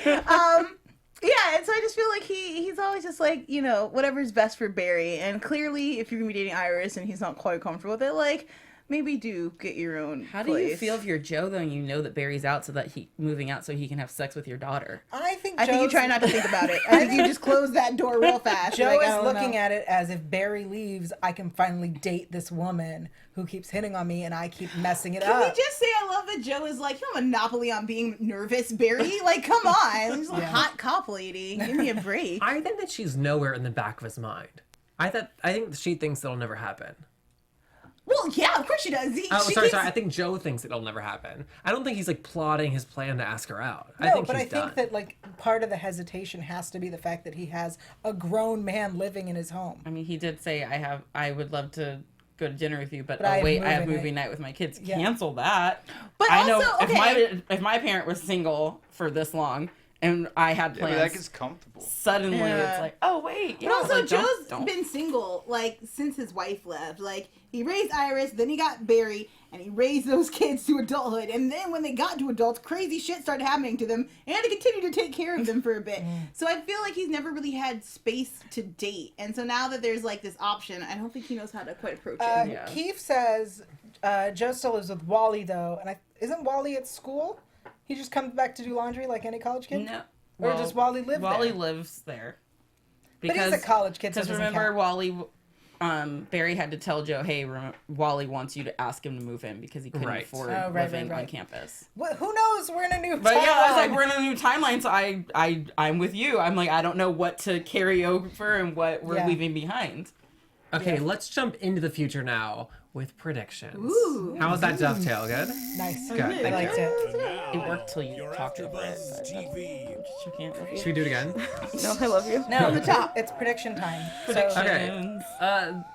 S4: Yeah, and so I just feel like he's always just like, you know, whatever's best for Barry. And clearly, if you're gonna be dating Iris and he's not quite comfortable with it, like, maybe do get your own.
S3: How do you feel if you're Joe though, and you know that Barry's out, so that he moving out so he can have sex with your daughter?
S6: I think
S4: you try not to think about it. I think you just close that door real fast.
S6: Joe
S4: Like, I
S6: is
S4: don't
S6: looking
S4: know.
S6: at it as if Barry leaves, I can finally date this woman who keeps hitting on me and I keep messing it
S4: Can
S6: up.
S4: we just say I love that Joe is like, you have a monopoly on being nervous, Barry? Like, come on. She's a hot cop lady. Give me a break.
S1: I think that she's nowhere in the back of his mind. I think she thinks it'll never happen.
S4: Well, yeah, of course she does.
S1: Sorry. I think Joe thinks it'll never happen. I don't think he's like plotting his plan to ask her out. I
S6: No,
S1: think
S6: but
S1: he's
S6: I think
S1: done.
S6: that like part of the hesitation has to be the fact that he has a grown man living in his home.
S3: I mean, he did say, I would love to go to dinner with you, but
S6: I have
S3: I have
S6: movie
S3: movie
S6: night.
S3: night with my kids.
S6: Yeah.
S3: Cancel that.
S4: But
S3: I know
S4: also, okay.
S3: if my parent was single for this long and I had
S5: Yeah, but
S3: plans,
S5: that gets comfortable.
S3: suddenly
S4: Yeah.
S3: it's like, oh wait,
S4: But also,
S3: like,
S4: Joe's
S3: don't.
S4: been single, like, since his wife left. Like, he raised Iris, then he got Barry, and he raised those kids to adulthood. And then when they got to adults, crazy shit started happening to them, and he continued to take care of them for a bit. So I feel like he's never really had space to date. And so now that there's, like, this option, I don't think he knows how to quite approach it.
S3: Yeah.
S6: Keith says Joe still lives with Wally though, and isn't Wally at school? He just comes back to do laundry like any college kid?
S3: No.
S6: Or does Wally live
S3: Wally
S6: there?
S3: lives there.
S6: But he's a college kid, so it
S3: Because
S6: doesn't
S3: remember,
S6: count.
S3: Wally, Barry had to tell Joe, hey, Wally wants you to ask him to move in because he couldn't
S1: Right.
S3: afford
S6: Oh, right,
S3: living
S6: right.
S3: on campus.
S6: Who knows? We're in a new
S3: But yeah, I was like,
S6: timeline.
S3: we're in a new timeline, so I'm with you. I'm like, I don't know what to carry over and what we're
S6: Yeah.
S3: leaving behind.
S1: Okay,
S6: Yeah.
S1: let's jump into the future now with predictions.
S4: Ooh.
S1: How was that dovetail? Good?
S6: Nice.
S1: Good.
S6: I
S1: Thank
S6: liked
S1: you.
S6: it.
S3: It worked till you
S2: Your
S3: talked over it.
S2: AfterBuzz TV.
S1: Should we do it again?
S3: No, I love you.
S6: No, it's prediction time. So
S1: Okay.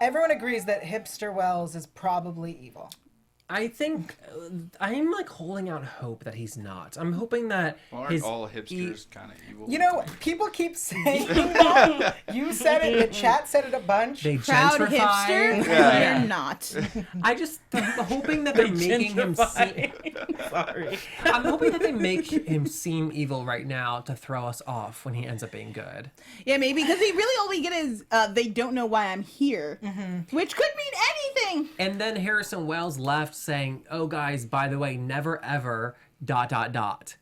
S6: everyone agrees that hipster Wells is probably evil.
S1: I think I'm like holding out hope that he's not. I'm hoping that
S5: Aren't
S1: his
S5: all hipsters kind of evil?
S6: You know, people keep saying that. You said it, the chat said it a bunch.
S1: they
S4: Proud
S1: gentrify.
S4: hipster?
S5: Yeah.
S4: You're not.
S1: I just I'm hoping that they're making him seem.
S3: Sorry.
S1: I'm hoping that they make him seem evil right now to throw us off when he ends up being good.
S4: Yeah, maybe, because he really all we get is, they don't know why I'm here. Which could mean anything.
S1: And then Harrison Wells left saying, "Oh guys, by the way, never ever ...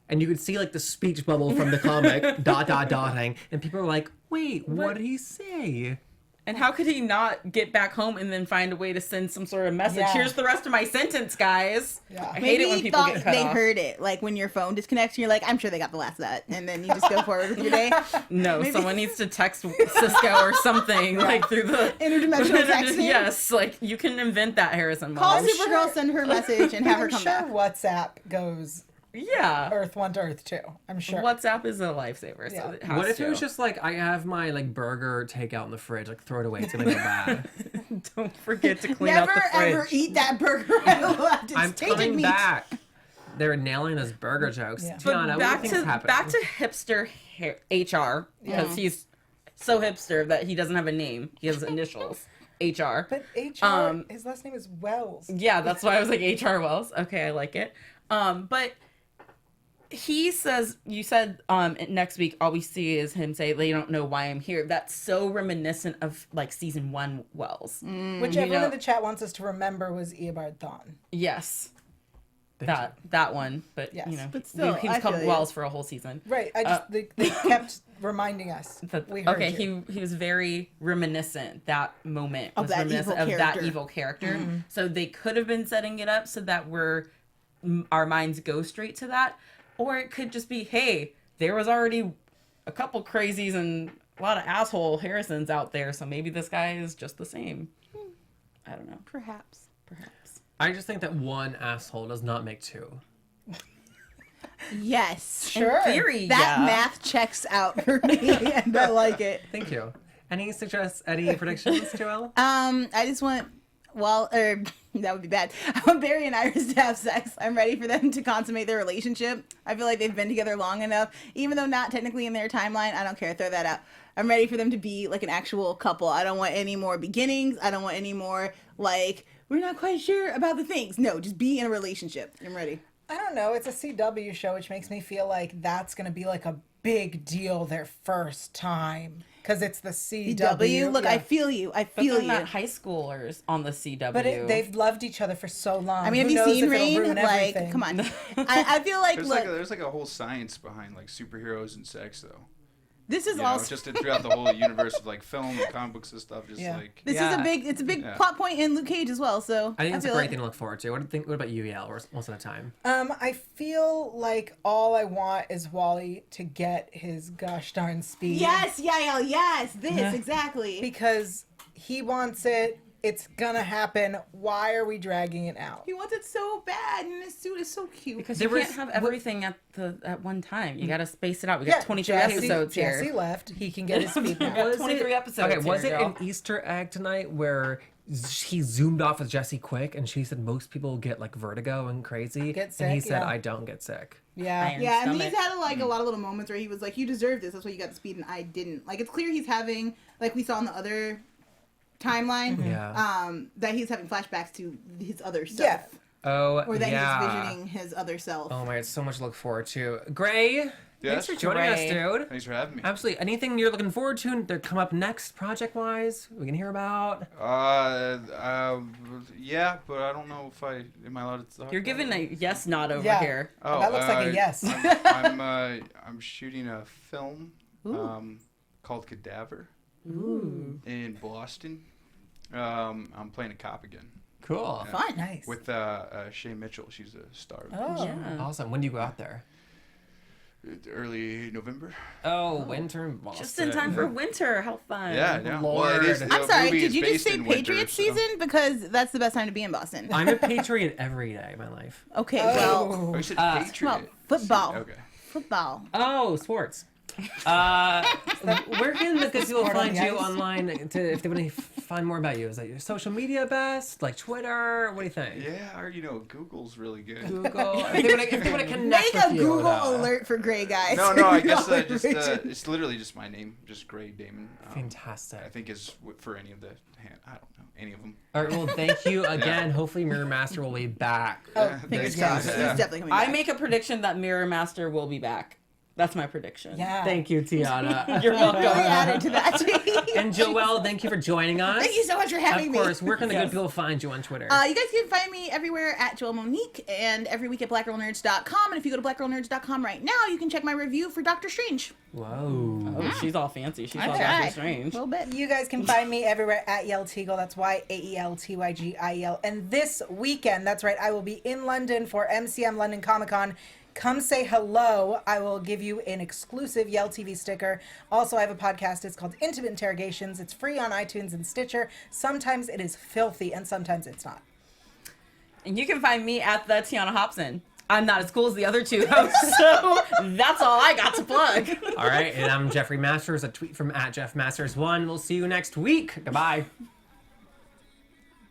S1: And you could see like the speech bubble from the comic ... dotting, and people are like, "Wait, what did he say?"
S3: And how could he not get back home and then find a way to send some sort of message?
S6: Yeah.
S3: Here's the rest of my sentence, guys.
S6: Yeah.
S3: I hate
S4: Maybe
S3: it when
S4: he
S3: people
S4: thought
S3: get cut
S4: they
S3: off.
S4: heard it, like when your phone disconnects, you're like, I'm sure they got the last of that, and then you just go forward with your day.
S3: No, someone needs to text Cisco or something, like through the
S4: Interdimensional texting.
S3: Yes, like you can invent that, Harrison.
S4: Call
S3: Wells.
S4: Supergirl, send her a message, and have her
S6: I'm
S4: come
S6: sure
S4: back.
S6: WhatsApp goes
S3: Yeah.
S6: Earth 1 to Earth 2. I'm sure.
S3: WhatsApp is a lifesaver, so
S6: Yeah.
S3: it has
S1: What if
S3: to.
S1: it was just like, I have my like burger takeout in the fridge, like throw it away, it's gonna go bad.
S3: Don't forget to clean out
S4: Never
S3: the fridge.
S4: ever eat that burger. It's
S1: I'm
S4: tainted
S1: coming
S4: meat.
S1: back. They're nailing those burger jokes.
S6: Yeah.
S3: But
S1: Tiana, what do you
S3: back
S1: think's
S3: to
S1: happening?
S3: back to hipster HR because he's so hipster that he doesn't have a name. He has initials. HR.
S6: But HR, his last name is Wells.
S3: Yeah, that's why I was like HR Wells. Okay, I like it. But he says, you said next week all we see is him say they don't know why I'm here. That's so reminiscent of like season 1 Wells.
S6: Which
S3: You
S6: everyone
S3: know-
S6: in the chat wants us to remember was Eobard Thawne.
S3: Yes.
S1: Thank
S3: That one, but
S6: Yes.
S3: you know,
S4: But still,
S3: he was
S4: I
S3: called
S4: feel you.
S3: Wells for a whole season.
S6: Right. I just they kept reminding us.
S3: That,
S6: We heard
S3: okay,
S6: you.
S3: he was very reminiscent. That moment
S4: Of
S3: was
S4: that
S3: reminiscent
S4: evil
S3: of that
S4: character.
S3: evil character. So they could have been setting it up so that our minds go straight to that, or it could just be, hey, there was already a couple crazies and a lot of asshole Harrisons out there, so maybe this guy is just the same. I don't know.
S4: Perhaps.
S1: I just think that one asshole does not make two.
S4: Yes.
S6: Sure.
S3: In theory,
S4: That
S3: yeah.
S4: math checks out for me, and I like it.
S1: Thank you. Any predictions, Joelle?
S4: I just want, that would be bad. I want Barry and Iris to have sex. I'm ready for them to consummate their relationship. I feel like they've been together long enough, even though not technically in their timeline. I don't care. Throw that out. I'm ready for them to be like an actual couple. I don't want any more beginnings. I don't want any more like, we're not quite sure about the things. No, just be in a relationship. I'm ready.
S6: I don't know. It's a CW show, which makes me feel like that's going to be like a big deal their first time. Because it's the CW.
S4: Look,
S6: Yeah.
S4: I feel you. I
S3: But
S4: feel
S3: they're
S4: you.
S3: not high schoolers on the CW.
S6: But they've loved each other for so long.
S4: I mean, have
S6: Who
S4: you
S6: knows
S4: seen
S6: if it'll
S4: Rain?
S6: ruin
S4: Like,
S6: everything.
S4: come on. I feel like,
S5: There's like a whole science behind like superheroes and sex though.
S4: this is
S5: You know,
S4: also
S5: just throughout the whole universe of like film and comic books and stuff. Just
S6: Yeah.
S5: like
S4: this
S1: Yeah.
S4: is a big
S5: Yeah.
S4: plot point in Luke Cage as well. So
S1: I think it's a
S4: feel
S1: great
S4: like-
S1: thing to look forward to. What about you, Yael, most of the time?
S6: I feel like all I want is Wally to get his gosh darn speed.
S4: Yes, Yael, yes, this exactly.
S6: Because he wants it. It's gonna happen. Why are we dragging it out?
S4: He wants it so bad, and his suit is so cute.
S3: Because
S1: There
S3: you can't
S1: was-
S3: have everything at one time. You got to space it out. We got 23 episodes
S6: Jesse
S3: here.
S6: left. He can get his speed
S3: We
S6: back.
S3: got 23 episodes.
S1: Okay, was
S3: here,
S1: it
S3: girl.
S1: an Easter egg tonight where he zoomed off with Jesse quick and she said most people get like vertigo and crazy,
S6: Get
S1: and he
S6: sick,
S1: said
S6: yeah.
S1: I don't get sick.
S6: Yeah.
S3: Iron
S4: Yeah, and
S3: stomach.
S4: he's had a lot of little moments where he was like, "You deserve this. That's why you got the speed, and I didn't." Like, it's clear he's having, like we saw in the other timeline,
S1: Yeah.
S4: that he's having flashbacks to his other self,
S6: Yeah.
S1: Oh,
S4: or that
S1: yeah.
S4: he's visioning his other self.
S1: Oh my, it's so much to look forward to. Gray,
S5: Yes.
S1: thanks for joining us,
S3: Gray.
S1: dude.
S5: Thanks for having me.
S1: Absolutely. Anything you're looking forward to that come up next, project-wise, we can hear about?
S5: Yeah, but I don't know if am I allowed to talk?
S3: You're
S5: about
S3: giving
S5: it?
S3: a yes nod over
S6: Yeah.
S3: here.
S5: Oh,
S6: That looks like a yes.
S5: I'm shooting a film called Cadaver in Boston. I'm playing a cop again
S1: Cool.
S4: Fun.
S6: Nice.
S5: with Shay Mitchell. She's a star.
S6: Oh.
S3: Yeah.
S1: Awesome. When do you go out there?
S5: Early November.
S1: Oh, winter in Boston.
S3: Just in time for winter. How fun.
S5: Yeah.
S1: Lord.
S5: Well, it is,
S4: I'm sorry.
S5: movie
S4: Did
S5: is
S4: you just
S5: based
S4: say
S5: in winter,
S4: Patriots
S5: so-
S4: season? Because that's the best time to be in Boston.
S1: I'm a Patriot every day of my life.
S4: Okay, well,
S5: Oh, you said
S1: Uh,
S5: Patriot.
S4: well, football.
S5: Okay.
S4: Football.
S1: Oh, sports. Where can the good people
S6: Sport on
S1: find
S6: the
S1: you
S6: ice.
S1: online if they want to find more about you? Is that your social media best? Like Twitter? What do you think?
S5: Yeah, or Google's really good.
S1: Google. If they want to connect
S4: Make
S1: with
S4: a
S1: you,
S4: Google
S1: though.
S4: alert for Gray guys.
S5: No, I guess
S4: Google
S5: just
S4: alert.
S5: it's literally just my name, just Grey Damon.
S1: Fantastic.
S5: I think is for any of the I don't know any of them.
S1: All right. Well, thank you again. Hopefully, Mirror Master will be back.
S4: Fingers
S5: Thanks,
S4: crossed.
S5: guys.
S4: He's definitely coming
S3: I
S4: back.
S3: make a prediction that Mirror Master will be back. That's my prediction.
S6: Yeah.
S1: Thank you, Tiana.
S3: You're welcome.
S4: Really added to that.
S1: And Joelle, thank you for joining us.
S4: Thank you so much for having
S1: Of
S4: me.
S1: course. Where can the good
S3: Yes.
S1: people find you on Twitter?
S4: You guys can find me everywhere at Joelle Monique and every week at blackgirlnerds.com. And if you go to blackgirlnerds.com right now, you can check my review for Doctor Strange.
S1: Whoa.
S3: Oh, she's all fancy. She's all
S4: Okay.
S3: Doctor Strange.
S4: A little bit.
S6: You guys can find me everywhere at Yael Tygiel. That's YAELTYGIEL. And this weekend, that's right, I will be in London for MCM London Comic Con. Come say hello. I will give you an exclusive Yell TV sticker. Also, I have a podcast. It's called Intimate Interrogations. It's free on iTunes and Stitcher. Sometimes it is filthy and sometimes it's not.
S3: And you can find me at the Tiana Hobson. I'm not as cool as the other two hosts, so that's all I got to plug.
S1: All right. And I'm Jeffrey Masters. A tweet from @JeffMasters1. We'll see you next week. Goodbye.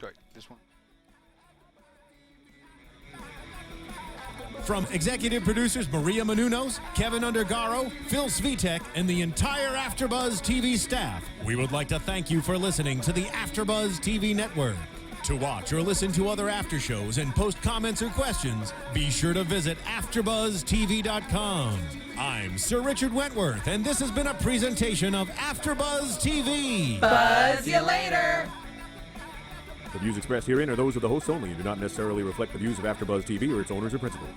S5: Right, this one.
S2: From executive producers Maria Menounos, Kevin Undergaro, Phil Svitek, and the entire AfterBuzz TV staff, we would like to thank you for listening to the AfterBuzz TV network. To watch or listen to other after shows and post comments or questions, be sure to visit AfterBuzzTV.com. I'm Sir Richard Wentworth, and this has been a presentation of AfterBuzz TV.
S4: Buzz you later.
S7: The views expressed herein are those of the hosts only and do not necessarily reflect the views of AfterBuzz TV or its owners or principals.